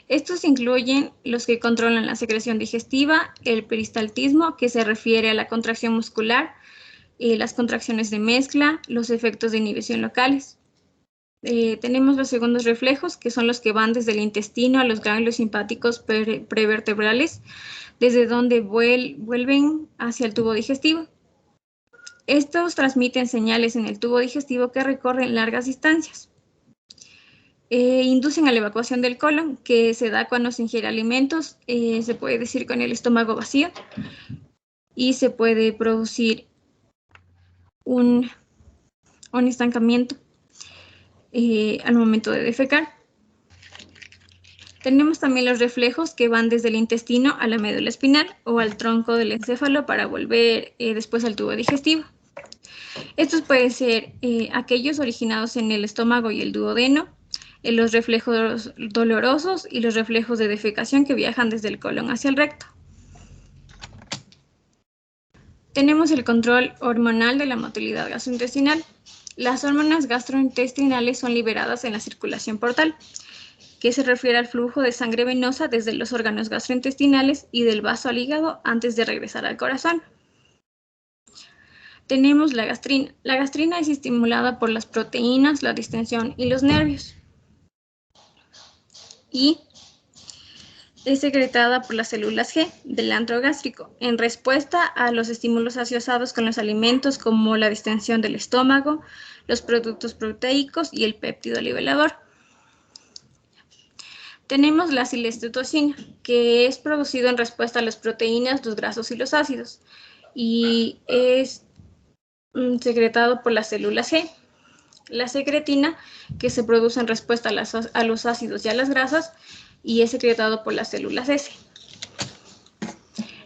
Estos incluyen los que controlan la secreción digestiva, el peristaltismo, que se refiere a la contracción muscular, las contracciones de mezcla, los efectos de inhibición locales. Tenemos los segundos reflejos, que son los que van desde el intestino a los ganglios simpáticos prevertebrales, desde donde vuelven hacia el tubo digestivo. Estos transmiten señales en el tubo digestivo que recorren largas distancias. Inducen a la evacuación del colon, que se da cuando se ingiere alimentos, se puede decir con el estómago vacío, y se puede producir un estancamiento al momento de defecar. Tenemos también los reflejos que van desde el intestino a la médula espinal o al tronco del encéfalo para volver después al tubo digestivo. Estos pueden ser aquellos originados en el estómago y el duodeno, los reflejos dolorosos y los reflejos de defecación que viajan desde el colon hacia el recto. Tenemos el control hormonal de la motilidad gastrointestinal. Las hormonas gastrointestinales son liberadas en la circulación portal, que se refiere al flujo de sangre venosa desde los órganos gastrointestinales y del vaso al hígado antes de regresar al corazón. Tenemos la gastrina. La gastrina es estimulada por las proteínas, la distensión y los nervios. Y es secretada por las células G del antro gástrico en respuesta a los estímulos asociados con los alimentos como la distensión del estómago, los productos proteicos y el péptido nivelador. Tenemos la silestetoxina, que es producido en respuesta a las proteínas, los grasos y los ácidos, y es secretado por las células G. La secretina, que se produce en respuesta a los ácidos y a las grasas, y es secretado por las células S.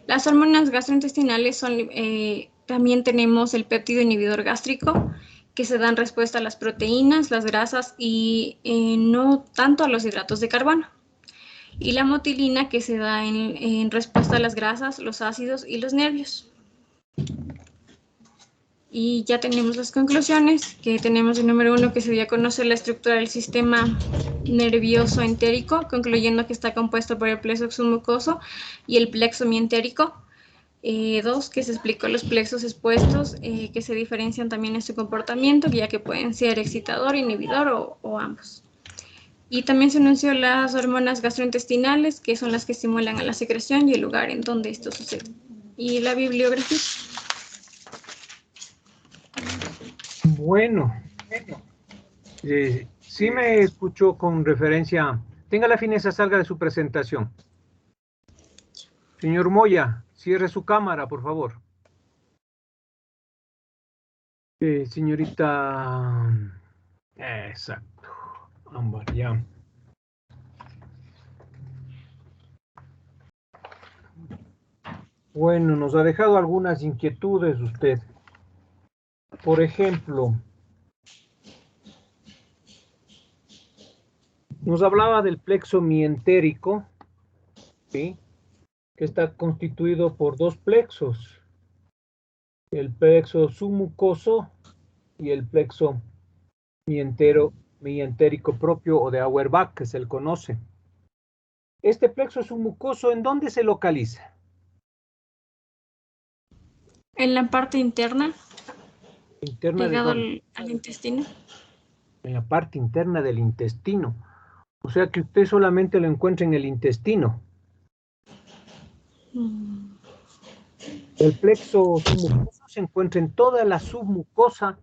Las hormonas gastrointestinales son, también tenemos el péptido inhibidor gástrico, que se da en respuesta a las proteínas, las grasas y no tanto a los hidratos de carbono. Y la motilina, que se da en respuesta a las grasas, los ácidos y los nervios. Y ya tenemos las conclusiones, que tenemos el número 1, que se dio a conocer la estructura del sistema nervioso entérico, concluyendo que está compuesto por el plexo submucoso y el plexo mientérico. 2, que se explicó los plexos expuestos, que se diferencian también en su comportamiento, ya que pueden ser excitador, inhibidor o ambos. Y también se anunció las hormonas gastrointestinales, que son las que estimulan a la secreción y el lugar en donde esto sucede. Y la bibliografía. Bueno, sí me escuchó con referencia. Tenga la fineza, salga de su presentación. Señor Moya, cierre su cámara, por favor. Señorita... Exacto. Ámbar, ya. Bueno, nos ha dejado algunas inquietudes usted. Por ejemplo, nos hablaba del plexo mientérico, ¿sí?, que está constituido por dos plexos, el plexo submucoso y el plexo mientérico propio o de Auerbach, que se le conoce. Este plexo submucoso, ¿en dónde se localiza? En la parte interna, pegado al intestino. En la parte interna del intestino. O sea que usted solamente lo encuentra en el intestino. El plexo submucoso se encuentra en toda la submucosa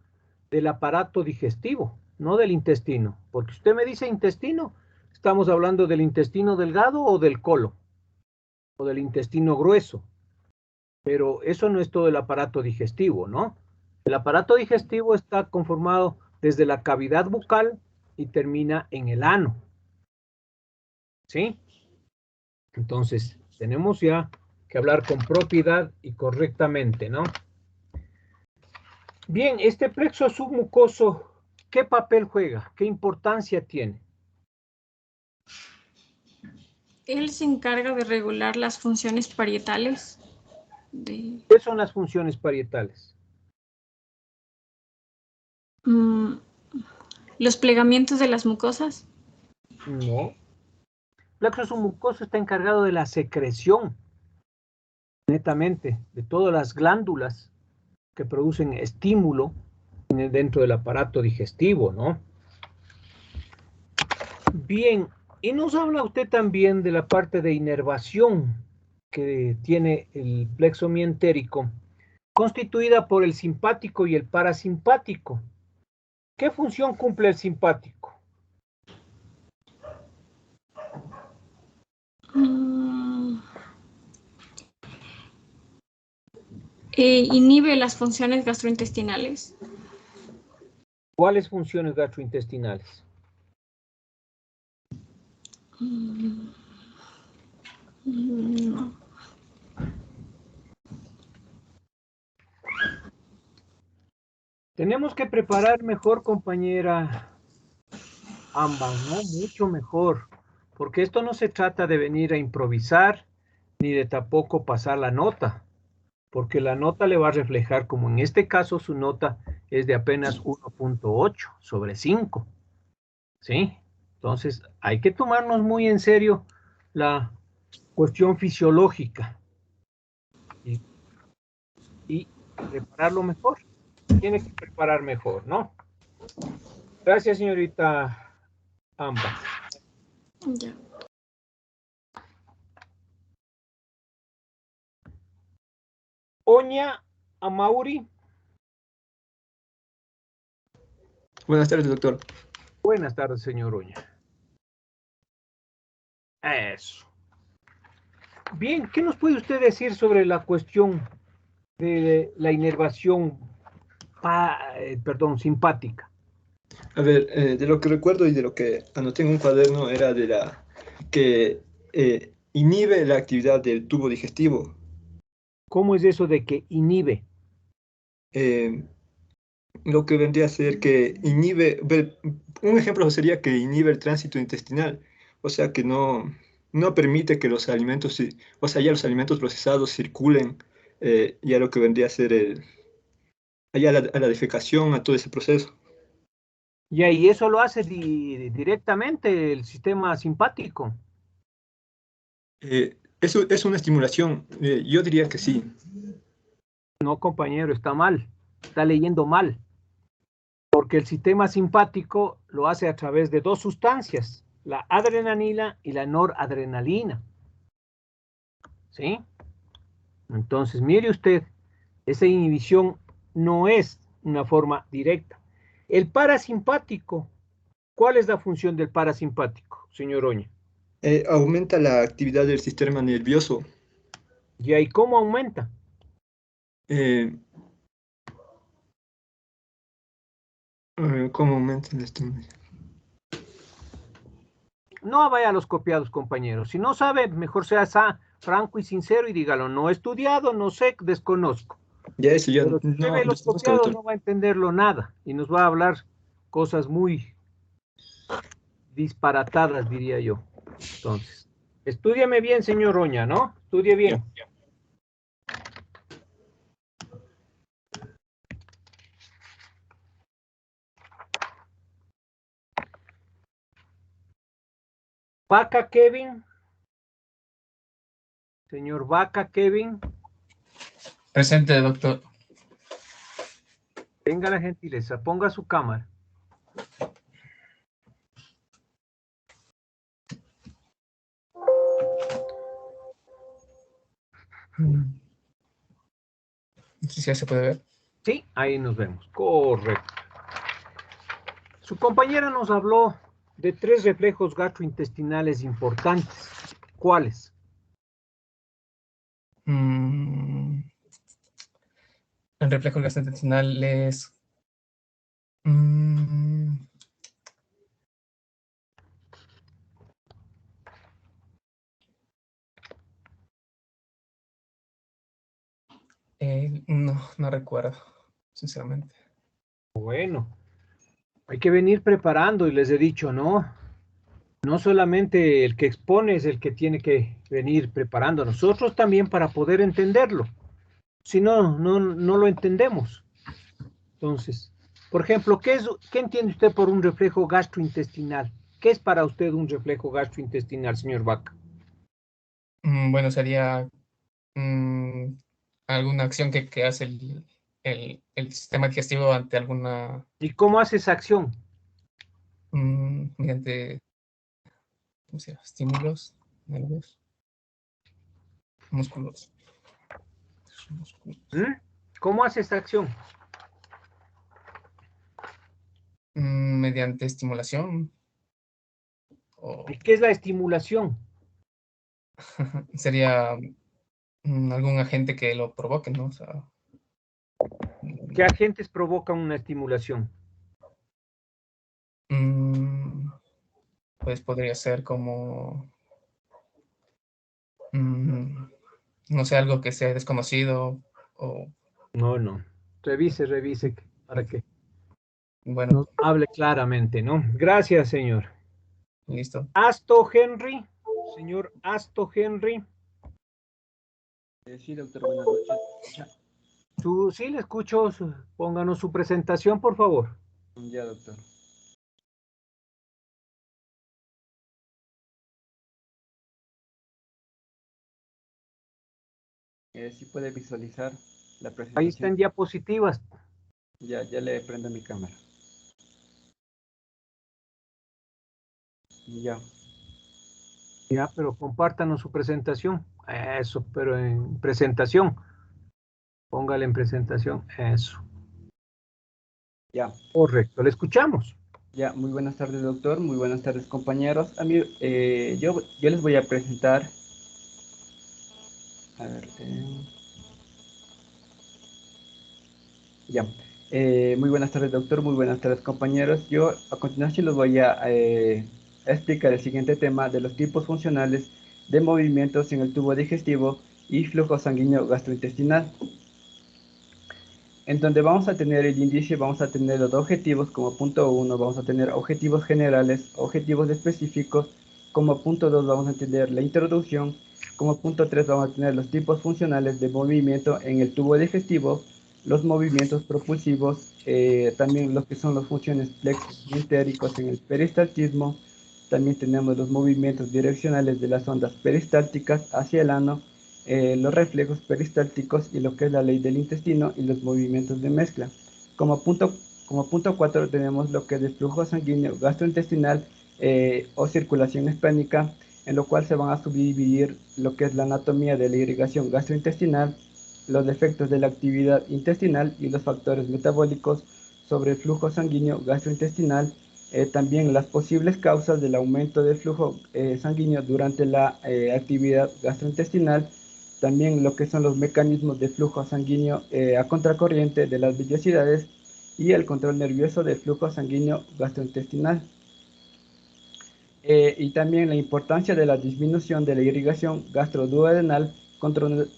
del aparato digestivo, no del intestino. Porque usted me dice intestino, ¿estamos hablando del intestino delgado o del colon? O del intestino grueso. Pero eso no es todo el aparato digestivo, ¿no? El aparato digestivo está conformado desde la cavidad bucal y termina en el ano. ¿Sí? Entonces, tenemos ya que hablar con propiedad y correctamente, ¿no? Bien, este plexo submucoso, ¿qué papel juega? ¿Qué importancia tiene? Él se encarga de regular las funciones parietales. ¿Qué son las funciones parietales? Los plegamientos de las mucosas. No. El plexo submucoso está encargado de la secreción, netamente, de todas las glándulas que producen estímulo dentro del aparato digestivo, ¿no? Bien, y nos habla usted también de la parte de inervación que tiene el plexo mientérico, constituida por el simpático y el parasimpático. ¿Qué función cumple el simpático? Inhibe las funciones gastrointestinales. ¿Cuáles funciones gastrointestinales? No. Tenemos que preparar mejor, compañera, ambas, ¿no? Mucho mejor, porque esto no se trata de venir a improvisar ni de tampoco pasar la nota, porque la nota le va a reflejar, como en este caso su nota es de apenas 1.8 sobre 5, ¿sí? Entonces hay que tomarnos muy en serio la cuestión fisiológica y prepararlo mejor. Tiene que preparar mejor, ¿no? Gracias, señorita Amba. Ya. Oña Amauri. Buenas tardes, doctor. Buenas tardes, señor Oña. Eso. Bien, ¿qué nos puede usted decir sobre la cuestión de la inervación, simpática? A ver, de lo que recuerdo y de lo que anoté en un cuaderno era de la que inhibe la actividad del tubo digestivo. ¿Cómo es eso de que inhibe? Lo que vendría a ser que inhibe, un ejemplo sería que inhibe el tránsito intestinal, o sea que no permite que los alimentos, o sea, ya los alimentos procesados circulen, ya lo que vendría a ser allá a la defecación, a todo ese proceso. Y eso lo hace directamente el sistema simpático. Eso es una estimulación, yo diría que sí. No, compañero, está mal. Está leyendo mal. Porque el sistema simpático lo hace a través de dos sustancias, la adrenalina y la noradrenalina. ¿Sí? Entonces, mire usted, esa inhibición no es una forma directa. El parasimpático, ¿cuál es la función del parasimpático, señor Oña? Aumenta la actividad del sistema nervioso. ¿Y cómo aumenta? ¿Cómo aumenta el estímulo? No vaya a los copiados, compañeros. Si no sabe, mejor sea franco y sincero y dígalo. No he estudiado, no sé, desconozco. Ya eso ya Pero si usted ve los desconozco, copiados doctor. no va a entenderlo nada y nos va a hablar cosas muy disparatadas, diría yo. Entonces, estúdiame bien, señor Oña, ¿no? Estudie bien. Ya. Vaca Kevin. Señor Vaca Kevin. Presente, doctor. Tenga la gentileza, ponga su cámara. Sí, ya se puede ver. Sí, ahí nos vemos. Correcto. Su compañera nos habló de 3 reflejos gastrointestinales importantes. ¿Cuáles? El reflejo gastrointestinal es Mm, no recuerdo, sinceramente. Bueno, hay que venir preparando y les he dicho, ¿no? No solamente el que expone es el que tiene que venir preparando, nosotros también para poder entenderlo. Si no, no lo entendemos. Entonces, por ejemplo, ¿qué entiende usted por un reflejo gastrointestinal? ¿Qué es para usted un reflejo gastrointestinal, señor Vaca? Bueno, sería alguna acción que hace el sistema digestivo ante alguna, ¿Y cómo hace esa acción? mediante, ¿cómo se llama? Estímulos, nervios, músculos. ¿Mm? ¿Cómo hace esa acción? Mediante estimulación. O ¿Y qué es la estimulación? sería algún agente que lo provoque, ¿no? O sea, ¿Qué agentes provocan una estimulación? pues podría ser como, no sé, algo que sea desconocido o, No. Revise para que bueno, nos hable claramente, ¿no? Gracias, señor. listo. Asto Henry, señor Asto Henry. Sí, doctor, buenas noches. Sí, le escucho. Pónganos su presentación, por favor. Ya, doctor. Sí puede visualizar la presentación. Ahí está en diapositivas. Ya le prendo mi cámara. Ya. Ya, pero compártanos su presentación. Eso, pero en presentación. Póngale en presentación. Eso. Ya. Correcto, le escuchamos. Ya, muy buenas tardes, doctor. Muy buenas tardes, compañeros. A mí, yo les voy a presentar. A ver. Ya. Muy buenas tardes, doctor. Muy buenas tardes, compañeros. Yo a continuación les voy a explicar el siguiente tema de los tipos funcionales de movimientos en el tubo digestivo y flujo sanguíneo gastrointestinal. En donde vamos a tener el índice, vamos a tener los objetivos como punto 1, vamos a tener objetivos generales, objetivos específicos, como punto 2 vamos a tener la introducción, como punto 3 vamos a tener los tipos funcionales de movimiento en el tubo digestivo, los movimientos propulsivos, también lo que son las funciones plexos y entéricos en el peristaltismo, también tenemos los movimientos direccionales de las ondas peristálticas hacia el ano, los reflejos peristálticos y lo que es la ley del intestino y los movimientos de mezcla. Como punto 4 tenemos lo que es el flujo sanguíneo gastrointestinal o circulación hispánica, en lo cual se van a subdividir lo que es la anatomía de la irrigación gastrointestinal, los efectos de la actividad intestinal y los factores metabólicos sobre el flujo sanguíneo gastrointestinal, también las posibles causas del aumento del flujo sanguíneo durante la actividad gastrointestinal, también lo que son los mecanismos de flujo sanguíneo a contracorriente de las vellosidades y el control nervioso del flujo sanguíneo gastrointestinal. Y también la importancia de la disminución de la irrigación gastroduodenal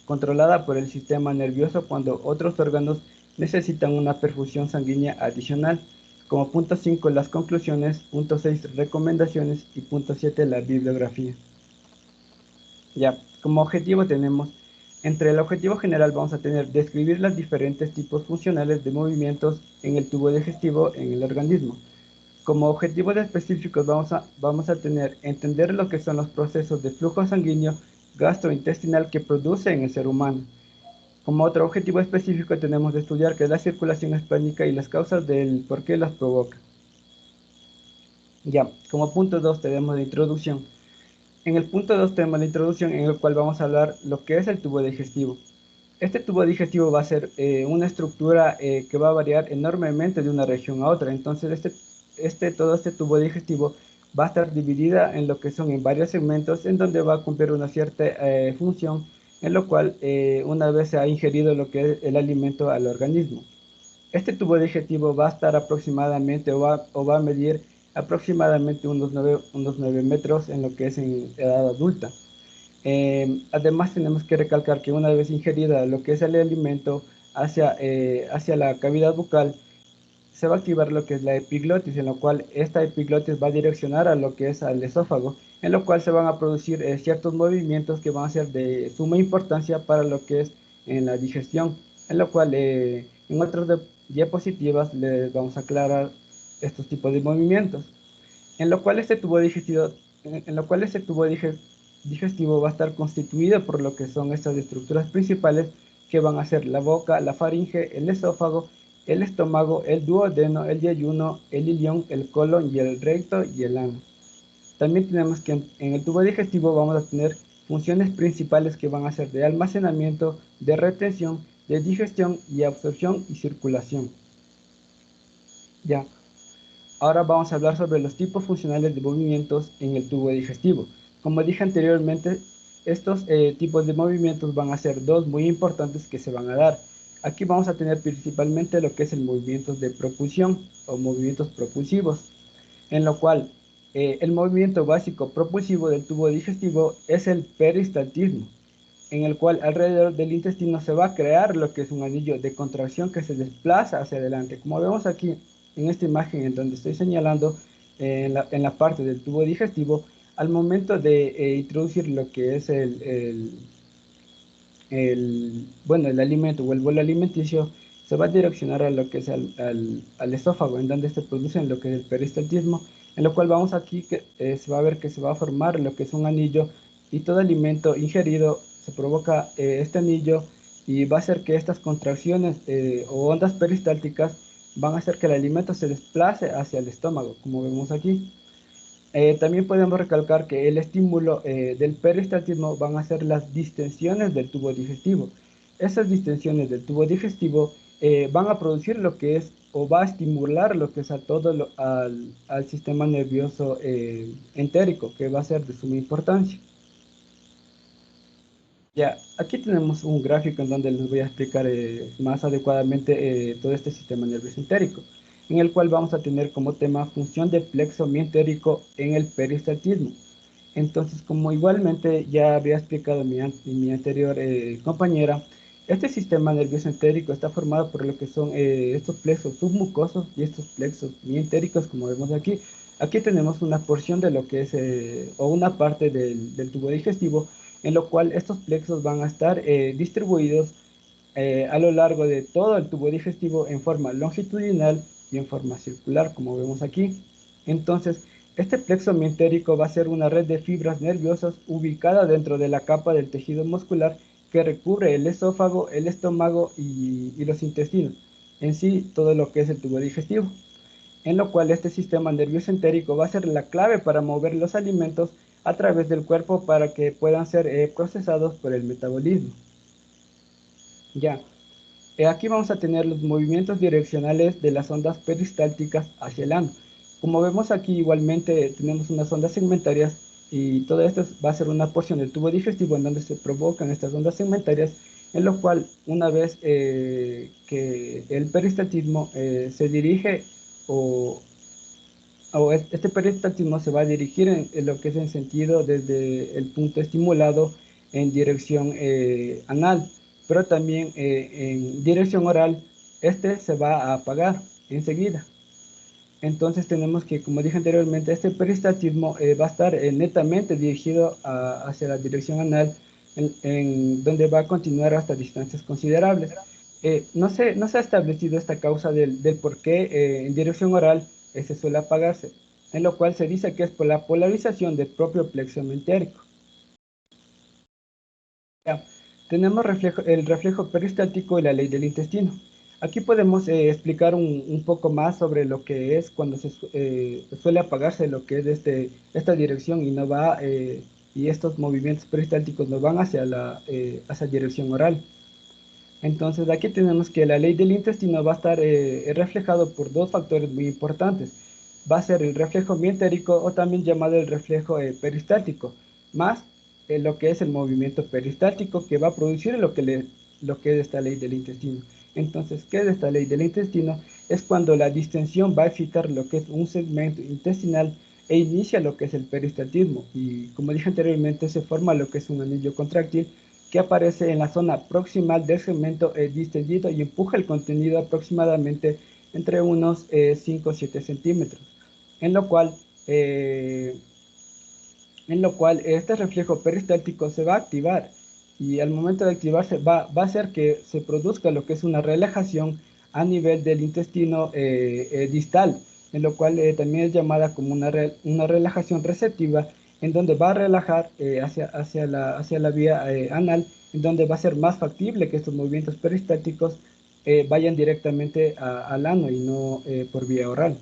controlada por el sistema nervioso cuando otros órganos necesitan una perfusión sanguínea adicional. Como punto 5 las conclusiones, punto 6 recomendaciones y punto 7 la bibliografía. Ya, como objetivo tenemos, entre el objetivo general vamos a tener describir los diferentes tipos funcionales de movimientos en el tubo digestivo en el organismo. Como objetivos específicos vamos a tener entender lo que son los procesos de flujo sanguíneo gastrointestinal que produce en el ser humano. Como otro objetivo específico tenemos de estudiar qué es la circulación hispánica y las causas del por qué las provoca. Ya, como punto 2 tenemos la introducción. En el punto 2 tenemos la introducción en el cual vamos a hablar lo que es el tubo digestivo. Este tubo digestivo va a ser una estructura que va a variar enormemente de una región a otra. Entonces todo este tubo digestivo va a estar dividida en lo que son en varios segmentos en donde va a cumplir una cierta función en lo cual una vez se ha ingerido lo que es el alimento al organismo. Este tubo digestivo va a estar aproximadamente o va a medir aproximadamente unos 9 metros en lo que es en edad adulta. Además tenemos que recalcar que una vez ingerida lo que es el alimento hacia la cavidad bucal, se va a activar lo que es la epiglotis, en lo cual esta epiglotis va a direccionar a lo que es al esófago, en lo cual se van a producir ciertos movimientos que van a ser de suma importancia para lo que es en la digestión, en lo cual en otras diapositivas les vamos a aclarar estos tipos de movimientos, en lo cual este tubo digestivo, digestivo va a estar constituido por lo que son estas estructuras principales que van a ser la boca, la faringe, el esófago, el estómago, el duodeno, el yeyuno, el ilión, el colon y el recto y el ano. También tenemos que en el tubo digestivo vamos a tener funciones principales que van a ser de almacenamiento, de retención, de digestión y absorción y circulación. Ya. Ahora vamos a hablar sobre los tipos funcionales de movimientos en el tubo digestivo. Como dije anteriormente, estos tipos de movimientos van a ser dos muy importantes que se van a dar. Aquí vamos a tener principalmente lo que es el movimiento de propulsión o movimientos propulsivos, en lo cual el movimiento básico propulsivo del tubo digestivo es el peristaltismo, en el cual alrededor del intestino se va a crear lo que es un anillo de contracción que se desplaza hacia adelante. Como vemos aquí en esta imagen en donde estoy señalando en la parte del tubo digestivo, al momento de introducir lo que es el alimento o el bolo alimenticio, se va a direccionar a lo que es al esófago, en donde se produce lo que es el peristaltismo, en lo cual vamos aquí que se va a ver que se va a formar lo que es un anillo y todo alimento ingerido se provoca este anillo y va a hacer que estas contracciones o ondas peristálticas van a hacer que el alimento se desplace hacia el estómago, como vemos aquí. También podemos recalcar que el estímulo del peristaltismo van a ser las distensiones del tubo digestivo. Esas distensiones del tubo digestivo van a producir lo que es, o va a estimular lo que es al sistema nervioso entérico, que va a ser de suma importancia. Ya, aquí tenemos un gráfico en donde les voy a explicar más adecuadamente todo este sistema nervioso entérico, en el cual vamos a tener como tema función de plexo mientérico en el peristaltismo. Entonces, como igualmente ya había explicado mi anterior compañera, este sistema nervioso entérico está formado por lo que son estos plexos submucosos y estos plexos mientéricos, como vemos aquí. Aquí tenemos una porción de lo que es, o una parte del tubo digestivo, en lo cual estos plexos van a estar distribuidos a lo largo de todo el tubo digestivo en forma longitudinal y en forma circular, como vemos aquí. Entonces, este plexo mientérico va a ser una red de fibras nerviosas ubicada dentro de la capa del tejido muscular que recubre el esófago, el estómago y los intestinos, en sí todo lo que es el tubo digestivo, en lo cual este sistema nervioso entérico va a ser la clave para mover los alimentos a través del cuerpo para que puedan ser procesados por el metabolismo. Ya, aquí vamos a tener los movimientos direccionales de las ondas peristálticas hacia el ano. Como vemos aquí igualmente tenemos unas ondas segmentarias y todo esto va a ser una porción del tubo digestivo en donde se provocan estas ondas segmentarias, en lo cual una vez que el peristaltismo se dirige o este peristaltismo se va a dirigir en lo que es en sentido desde el punto estimulado en dirección anal, pero también en dirección oral, este se va a apagar enseguida. Entonces tenemos que, como dije anteriormente, este peristaltismo va a estar netamente dirigido hacia la dirección anal, en donde va a continuar hasta distancias considerables. No se ha establecido esta causa del por qué en dirección oral se suele apagarse, en lo cual se dice que es por la polarización del propio plexo mentérico. Ya, tenemos el reflejo peristáltico y la ley del intestino. Aquí podemos explicar un poco más sobre lo que es cuando se suele apagarse lo que es esta dirección y no va y estos movimientos peristálticos no van hacia dirección oral. Entonces aquí tenemos que la ley del intestino va a estar reflejado por dos factores muy importantes. Va a ser el reflejo mientérico o también llamado el reflejo peristáltico, más lo que es el movimiento peristáltico que va a producir lo que es esta ley del intestino. Entonces, ¿qué es esta ley del intestino? Es cuando la distensión va a excitar lo que es un segmento intestinal e inicia lo que es el peristaltismo. Y como dije anteriormente, se forma lo que es un anillo contráctil que aparece en la zona proximal del segmento distendido y empuja el contenido aproximadamente entre unos 5 o 7 centímetros, en lo cual este reflejo peristáltico se va a activar y al momento de activarse va a hacer que se produzca lo que es una relajación a nivel del intestino distal, en lo cual también es llamada como una relajación receptiva, en donde va a relajar hacia la vía anal, en donde va a ser más factible que estos movimientos peristálticos vayan directamente al ano y no por vía oral.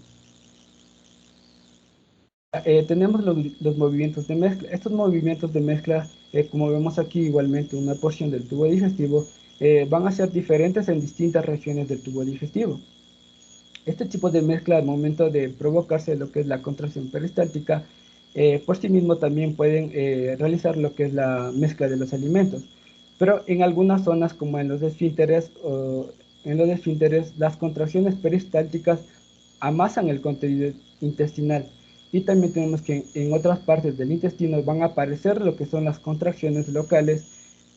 Tenemos los movimientos de mezcla. Estos movimientos de mezcla, como vemos aquí igualmente una porción del tubo digestivo, van a ser diferentes en distintas regiones del tubo digestivo. Este tipo de mezcla al momento de provocarse lo que es la contracción peristáltica, por sí mismo también pueden realizar lo que es la mezcla de los alimentos. Pero en algunas zonas como en los esfínteres, las contracciones peristálticas amasan el contenido intestinal. Y también tenemos que en otras partes del intestino van a aparecer lo que son las contracciones locales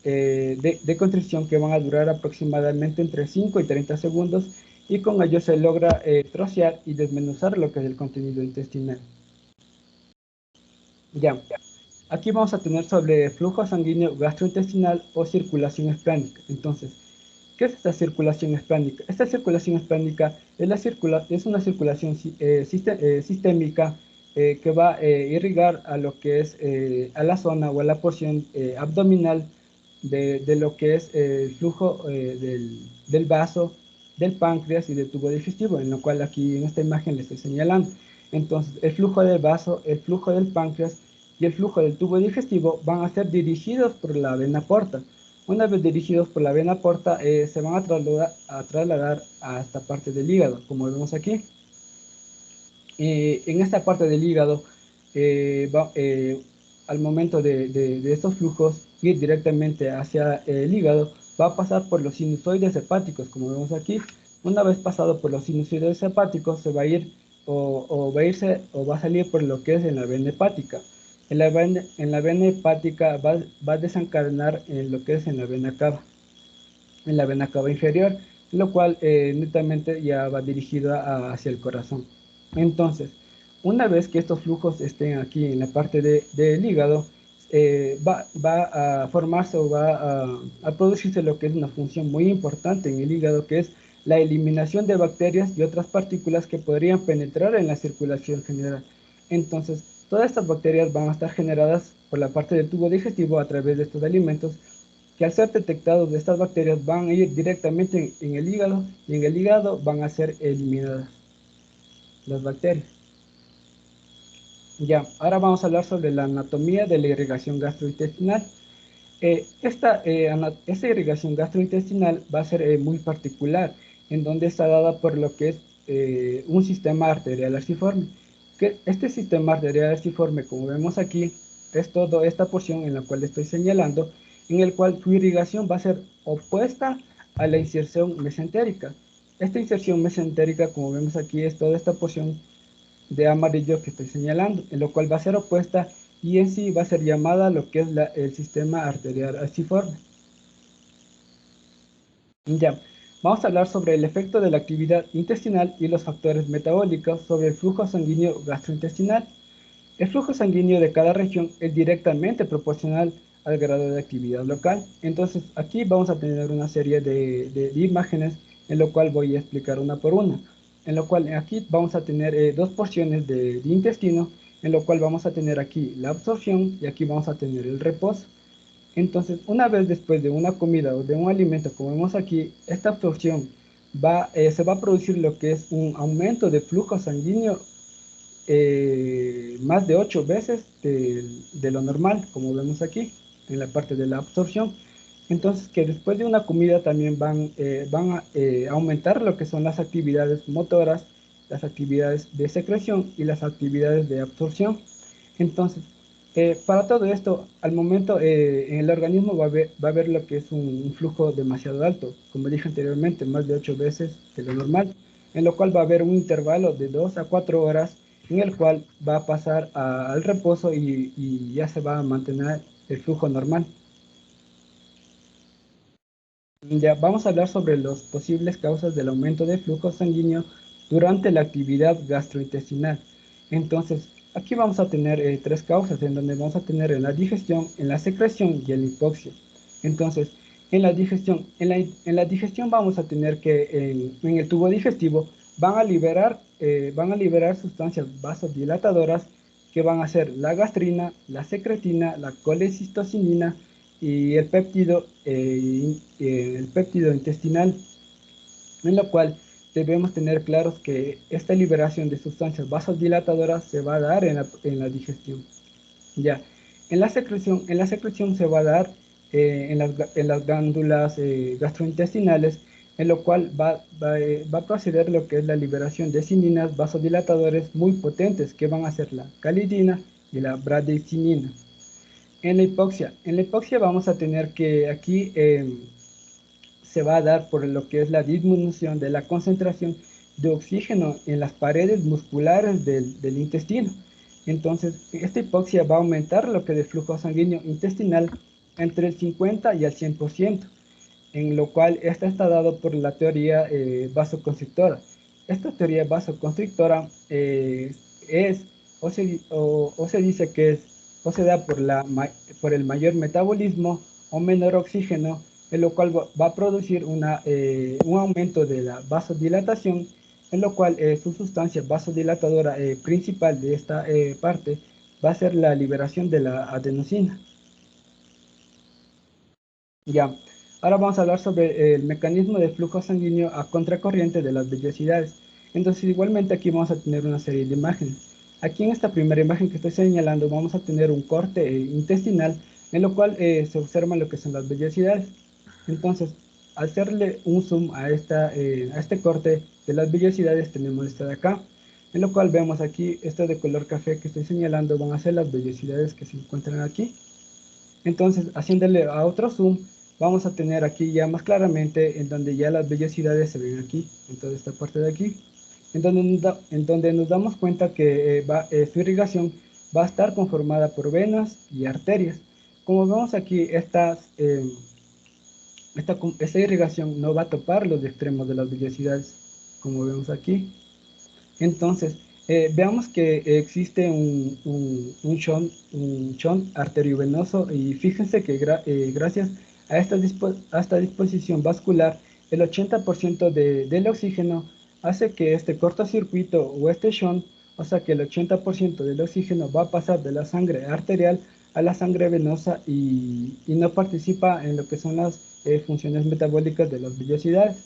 de constricción que van a durar aproximadamente entre 5 y 30 segundos y con ello se logra trocear y desmenuzar lo que es el contenido intestinal. Ya, aquí vamos a tener sobre flujo sanguíneo gastrointestinal o circulación esplánica. Entonces, ¿qué es esta circulación esplánica? Esta circulación esplánica es una circulación sistémica que va a irrigar a lo que es a la zona o a la porción abdominal de lo que es el flujo del vaso, del páncreas y del tubo digestivo, en lo cual aquí en esta imagen les estoy señalando. Entonces, el flujo del vaso, el flujo del páncreas y el flujo del tubo digestivo van a ser dirigidos por la vena porta. Una vez dirigidos por la vena porta, se van a trasladar a esta parte del hígado, como vemos aquí. En esta parte del hígado, al momento de estos flujos ir directamente hacia el hígado, va a pasar por los sinusoides hepáticos, como vemos aquí. Una vez pasado por los sinusoides hepáticos, se va a ir o va a salir por lo que es en la vena hepática. En la vena hepática va a desencadenar en lo que es en la vena cava inferior, lo cual netamente ya va dirigido hacia el corazón. Entonces, una vez que estos flujos estén aquí en la parte del hígado, va a formarse o va a producirse lo que es una función muy importante en el hígado, que es la eliminación de bacterias y otras partículas que podrían penetrar en la circulación general. Entonces, todas estas bacterias van a estar generadas por la parte del tubo digestivo a través de estos alimentos, que al ser detectados de estas bacterias van a ir directamente en el hígado y en el hígado van a ser eliminadas las bacterias. Ya, ahora vamos a hablar sobre la anatomía de la irrigación gastrointestinal. Esta irrigación gastrointestinal va a ser muy particular, en donde está dada por lo que es un sistema arterial arciforme. Este sistema arterial arciforme, como vemos aquí, es toda esta porción en la cual estoy señalando, en el cual su irrigación va a ser opuesta a la inserción mesentérica. Esta inserción mesentérica, como vemos aquí, es toda esta porción de amarillo que estoy señalando, en lo cual va a ser opuesta y en sí va a ser llamada lo que es el sistema arterial arciforme. Ya, vamos a hablar sobre el efecto de la actividad intestinal y los factores metabólicos sobre el flujo sanguíneo gastrointestinal. El flujo sanguíneo de cada región es directamente proporcional al grado de actividad local. Entonces, aquí vamos a tener una serie de imágenes en lo cual voy a explicar una por una. En lo cual aquí vamos a tener dos porciones de intestino, en lo cual vamos a tener aquí la absorción y aquí vamos a tener el reposo. Entonces, una vez después de una comida o de un alimento, como vemos aquí, esta absorción se va a producir lo que es un aumento de flujo sanguíneo más de 8 veces de lo normal, como vemos aquí, en la parte de la absorción. Entonces, que después de una comida también van a aumentar lo que son las actividades motoras, las actividades de secreción y las actividades de absorción. Entonces, Para todo esto, al momento en el organismo va a haber lo que es un flujo demasiado alto, como dije anteriormente, más de 8 veces de lo normal, en lo cual va a haber un intervalo de 2 a 4 horas en el cual va a pasar al reposo y ya se va a mantener el flujo normal. Ya vamos a hablar sobre las posibles causas del aumento de flujo sanguíneo durante la actividad gastrointestinal. Entonces, aquí vamos a tener tres causas, en donde vamos a tener en la digestión, en la secreción y en la hipoxia. Entonces, en la digestión vamos a tener que en el tubo digestivo van a liberar sustancias vasodilatadoras que van a ser la gastrina, la secretina, la colecistocinina y el péptido intestinal, en lo cual debemos tener claros que esta liberación de sustancias vasodilatadoras se va a dar en la digestión. Ya, en la secreción se va a dar en las glándulas gastrointestinales, en lo cual va a proceder lo que es la liberación de cininas vasodilatadores muy potentes, que van a ser la calidina y la bradexinina. En la hipoxia vamos a tener que aquí se va a dar por lo que es la disminución de la concentración de oxígeno en las paredes musculares del intestino. Entonces, esta hipoxia va a aumentar lo que es el flujo sanguíneo intestinal entre el 50 y el 100%, en lo cual esta está dado por la teoría vasoconstrictora. Esta teoría vasoconstrictora se dice que es o se da por el mayor metabolismo o menor oxígeno, en lo cual va a producir un aumento de la vasodilatación, en lo cual su sustancia vasodilatadora principal de esta parte va a ser la liberación de la adenosina. Ya, ahora vamos a hablar sobre el mecanismo de flujo sanguíneo a contracorriente de las vellosidades. Entonces, igualmente aquí vamos a tener una serie de imágenes. Aquí en esta primera imagen que estoy señalando vamos a tener un corte intestinal, en lo cual se observa lo que son las vellosidades. Entonces, al hacerle un zoom a este corte de las vellosidades, tenemos esta de acá, en lo cual vemos aquí, esta de color café que estoy señalando, van a ser las vellosidades que se encuentran aquí. Entonces, haciéndole a otro zoom, vamos a tener aquí ya más claramente en donde ya las vellosidades se ven aquí, en toda esta parte de aquí, en donde nos damos cuenta que su irrigación va a estar conformada por venas y arterias. Como vemos aquí, esta irrigación no va a topar los extremos de las vellosidades, como vemos aquí. Entonces, veamos que existe un shunt arteriovenoso, y fíjense que gracias a esta disposición vascular, el 80% del oxígeno hace que este cortocircuito o este shunt, o sea que el 80% del oxígeno va a pasar de la sangre arterial a la sangre venosa y no participa en lo que son las funciones metabólicas de las vellosidades.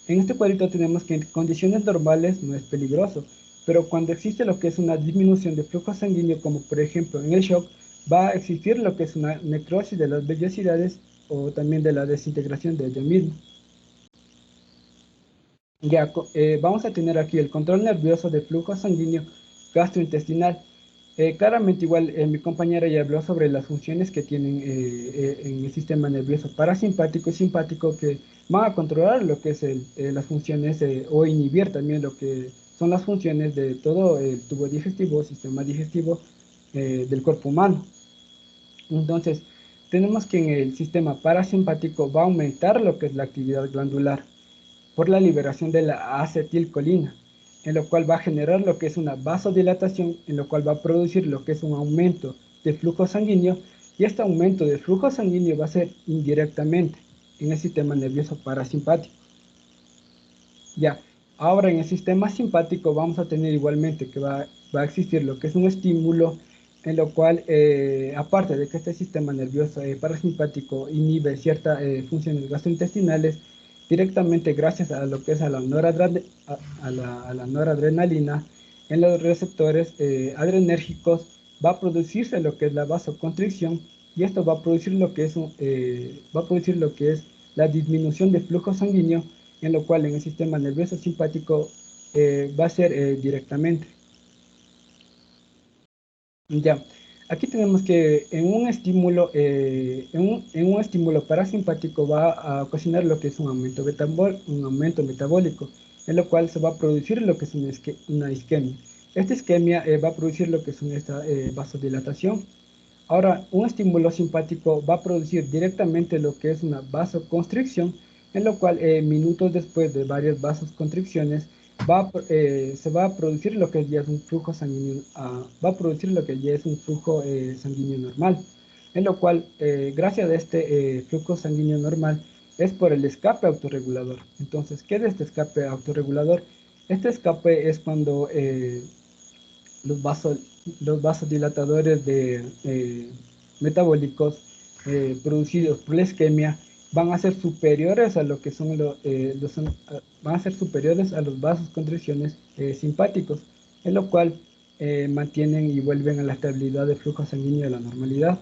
En este cuadrito tenemos que en condiciones normales no es peligroso, pero cuando existe lo que es una disminución de flujo sanguíneo, como por ejemplo en el shock, va a existir lo que es una necrosis de las vellosidades o también de la desintegración de ello mismo. Ya, vamos a tener aquí el control nervioso de flujo sanguíneo gastrointestinal. Claramente igual mi compañera ya habló sobre las funciones que tienen en el sistema nervioso parasimpático y simpático, que van a controlar lo que es las funciones o inhibir también lo que son las funciones de todo el tubo digestivo, sistema digestivo del cuerpo humano. Entonces, tenemos que en el sistema parasimpático va a aumentar lo que es la actividad glandular por la liberación de la acetilcolina, en lo cual va a generar lo que es una vasodilatación, en lo cual va a producir lo que es un aumento de flujo sanguíneo, y este aumento de flujo sanguíneo va a ser indirectamente en el sistema nervioso parasimpático. Ya, ahora en el sistema simpático vamos a tener igualmente que va a existir lo que es un estímulo, en lo cual, aparte de que este sistema nervioso parasimpático inhibe ciertas funciones gastrointestinales, directamente gracias a lo que es a la noradrenalina en los receptores adrenérgicos, va a producirse lo que es la vasoconstricción, y esto va a producir lo que es la disminución de flujo sanguíneo, en lo cual en el sistema nervioso simpático va a ser directamente. Ya, Aquí tenemos que en un estímulo parasimpático va a ocasionar lo que es un aumento metabólico, en lo cual se va a producir lo que es una isquemia. Esta isquemia va a producir lo que es una vasodilatación. Ahora, un estímulo simpático va a producir directamente lo que es una vasoconstricción, en lo cual minutos después de varias vasoconstricciones se va a producir lo que ya es un flujo sanguíneo, sanguíneo normal, en lo cual, gracias a este flujo sanguíneo normal, es por el escape autorregulador. Entonces, ¿qué es este escape autorregulador? Este escape es cuando los vasodilatadores metabólicos producidos por la isquemia van a ser superiores a lo que van a ser superiores a los vasoconstricciones simpáticos, en lo cual mantienen y vuelven a la estabilidad del flujo sanguíneo a la normalidad.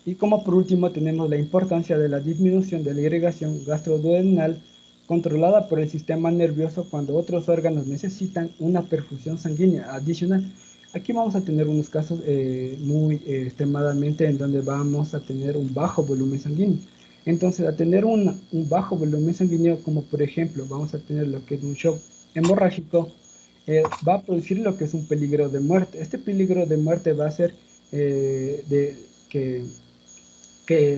Y como por último tenemos la importancia de la disminución de la irrigación gastroduodenal controlada por el sistema nervioso cuando otros órganos necesitan una perfusión sanguínea adicional. Aquí vamos a tener unos casos muy extremadamente en donde vamos a tener un bajo volumen sanguíneo. Entonces, a tener un bajo volumen sanguíneo, como por ejemplo, vamos a tener lo que es un shock hemorrágico, va a producir lo que es un peligro de muerte. Este peligro de muerte va a ser que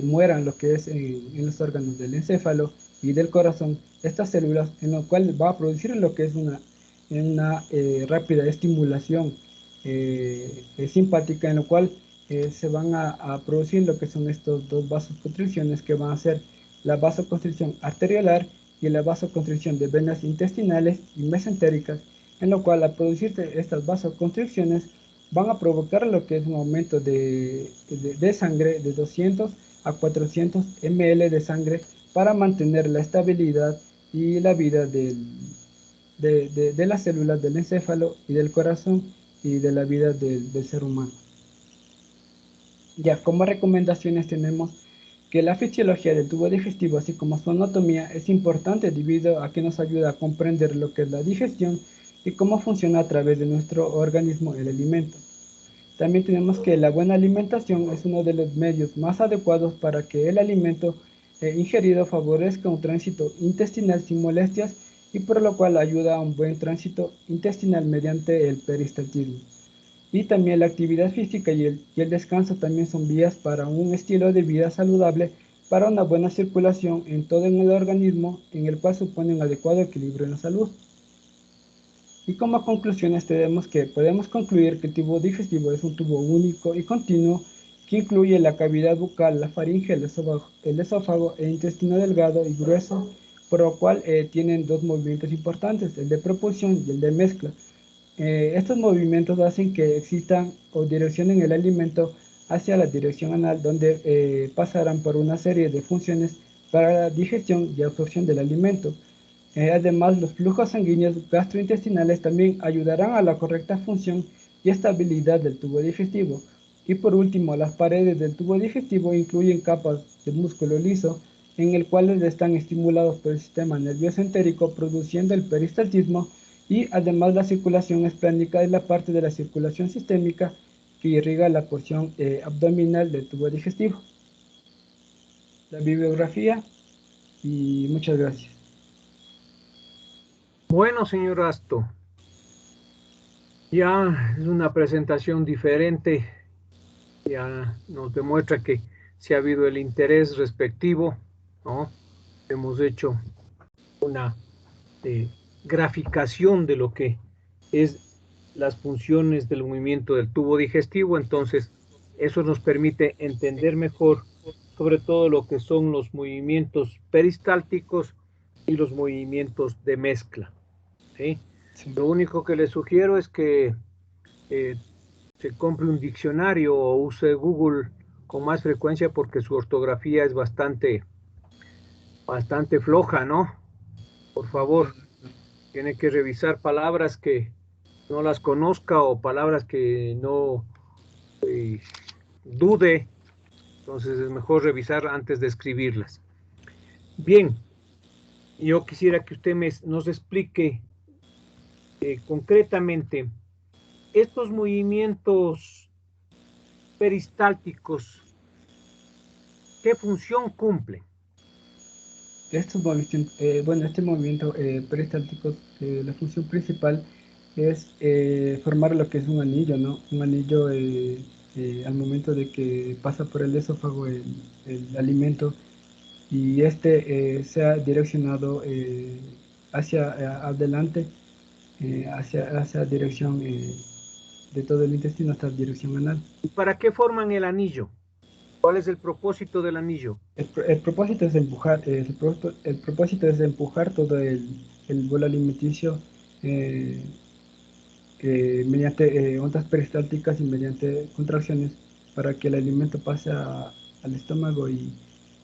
mueran lo que es en los órganos del encéfalo y del corazón, estas células, en lo cual va a producir lo que es una rápida estimulación simpática, en lo cual se van a producir lo que son estos dos vasoconstricciones, que van a ser la vasoconstricción arteriolar y la vasoconstricción de venas intestinales y mesentéricas, en lo cual al producirse estas vasoconstricciones van a provocar lo que es un aumento de sangre de 200 a 400 ml de sangre para mantener la estabilidad y la vida de las células del encéfalo y del corazón y de la vida del ser humano. Ya como recomendaciones tenemos que la fisiología del tubo digestivo, así como su anatomía, es importante debido a que nos ayuda a comprender lo que es la digestión y cómo funciona a través de nuestro organismo el alimento. También tenemos que la buena alimentación es uno de los medios más adecuados para que el alimento ingerido favorezca un tránsito intestinal sin molestias y por lo cual ayuda a un buen tránsito intestinal mediante el peristaltismo. Y también la actividad física y el descanso también son vías para un estilo de vida saludable, para una buena circulación en todo el organismo, en el cual supone un adecuado equilibrio en la salud. Y como conclusiones podemos concluir que el tubo digestivo es un tubo único y continuo que incluye la cavidad bucal, la faringe, el esófago, el intestino delgado y grueso, por lo cual tienen dos movimientos importantes, el de propulsión y el de mezcla. Estos movimientos hacen que existan o direccionen el alimento hacia la dirección anal, donde pasarán por una serie de funciones para la digestión y absorción del alimento. Además, los flujos sanguíneos gastrointestinales también ayudarán a la correcta función y estabilidad del tubo digestivo. Y por último, las paredes del tubo digestivo incluyen capas de músculo liso, en el cual están estimulados por el sistema nervioso entérico, produciendo el peristaltismo, y además la circulación esplénica es la parte de la circulación sistémica que irriga la porción abdominal del tubo digestivo. La bibliografía, y muchas gracias. Bueno, señor Asto, ya es una presentación diferente, ya nos demuestra que sí ha habido el interés respectivo, ¿no? Hemos hecho una graficación de lo que es las funciones del movimiento del tubo digestivo, entonces eso nos permite entender mejor sobre todo lo que son los movimientos peristálticos y los movimientos de mezcla. ¿Sí? Sí. Lo único que les sugiero es que se compre un diccionario o use Google con más frecuencia porque su ortografía es bastante floja, ¿no? Por favor, tiene que revisar palabras que no las conozca o palabras que no dude, entonces es mejor revisar antes de escribirlas. Bien, yo quisiera que usted nos explique concretamente estos movimientos peristálticos, ¿qué función cumplen? Estos este movimiento peristáltico, la función principal es formar lo que es un anillo, ¿no? Un anillo al momento de que pasa por el esófago el alimento y este sea direccionado hacia adelante, hacia dirección de todo el intestino hasta dirección anal. ¿Y para qué forman el anillo? ¿Cuál es el propósito del anillo? El propósito es empujar, el propósito es empujar todo el bolo alimenticio mediante ondas peristálticas y mediante contracciones para que el alimento pase al estómago y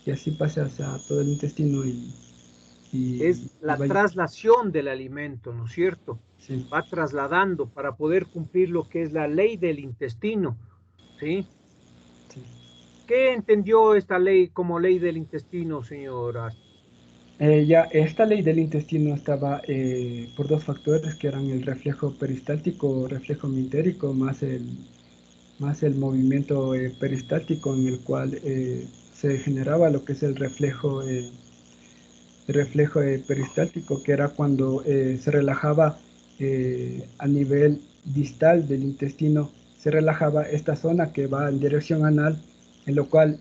así pase hacia todo el intestino Es la vaya. traslación del alimento, ¿no es cierto? Sí. Va trasladando para poder cumplir lo que es la ley del intestino, ¿sí? Sí. ¿Qué entendió esta ley como ley del intestino, señora? Ya esta ley del intestino estaba por dos factores que eran el reflejo peristáltico o reflejo mintérico más el movimiento peristáltico en el cual se generaba lo que es el reflejo peristáltico, que era cuando se relajaba a nivel distal del intestino, se relajaba esta zona que va en dirección anal, en lo cual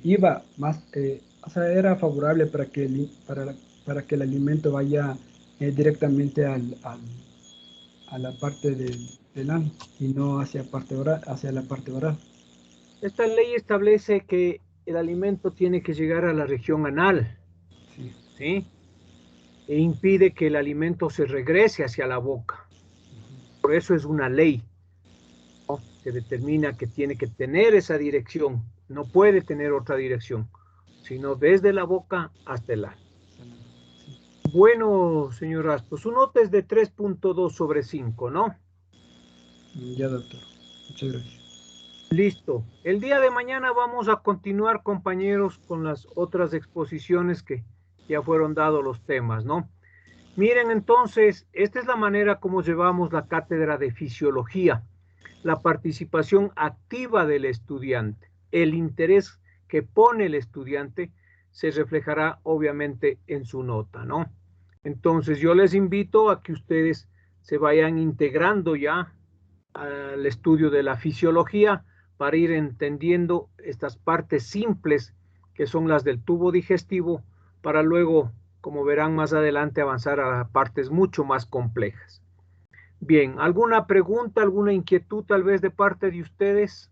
iba más, o sea, era favorable para que el alimento vaya directamente a la parte del ano y no hacia la parte oral. Esta ley establece que el alimento tiene que llegar a la región anal, Sí. ¿sí? E impide que el alimento se regrese hacia la boca. Por eso es una ley, ¿no? Que determina que tiene que tener esa dirección, no puede tener otra dirección, sino desde la boca hasta el ano. Bueno, señor Aspo, su nota es de 3.2 sobre 5, ¿no? Ya, doctor. Muchas gracias. Listo. El día de mañana vamos a continuar, compañeros, con las otras exposiciones que ya fueron dados los temas, ¿no? Miren, entonces, esta es la manera como llevamos la cátedra de fisiología, la participación activa del estudiante, el interés que pone el estudiante se reflejará obviamente en su nota, ¿no? Entonces, yo les invito a que ustedes se vayan integrando ya al estudio de la fisiología para ir entendiendo estas partes simples que son las del tubo digestivo para luego, como verán más adelante, avanzar a partes mucho más complejas. Bien, ¿alguna pregunta, alguna inquietud tal vez de parte de ustedes?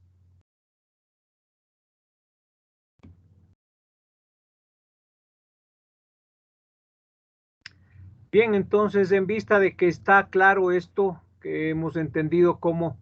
Bien, entonces en vista de que está claro esto, que hemos entendido cómo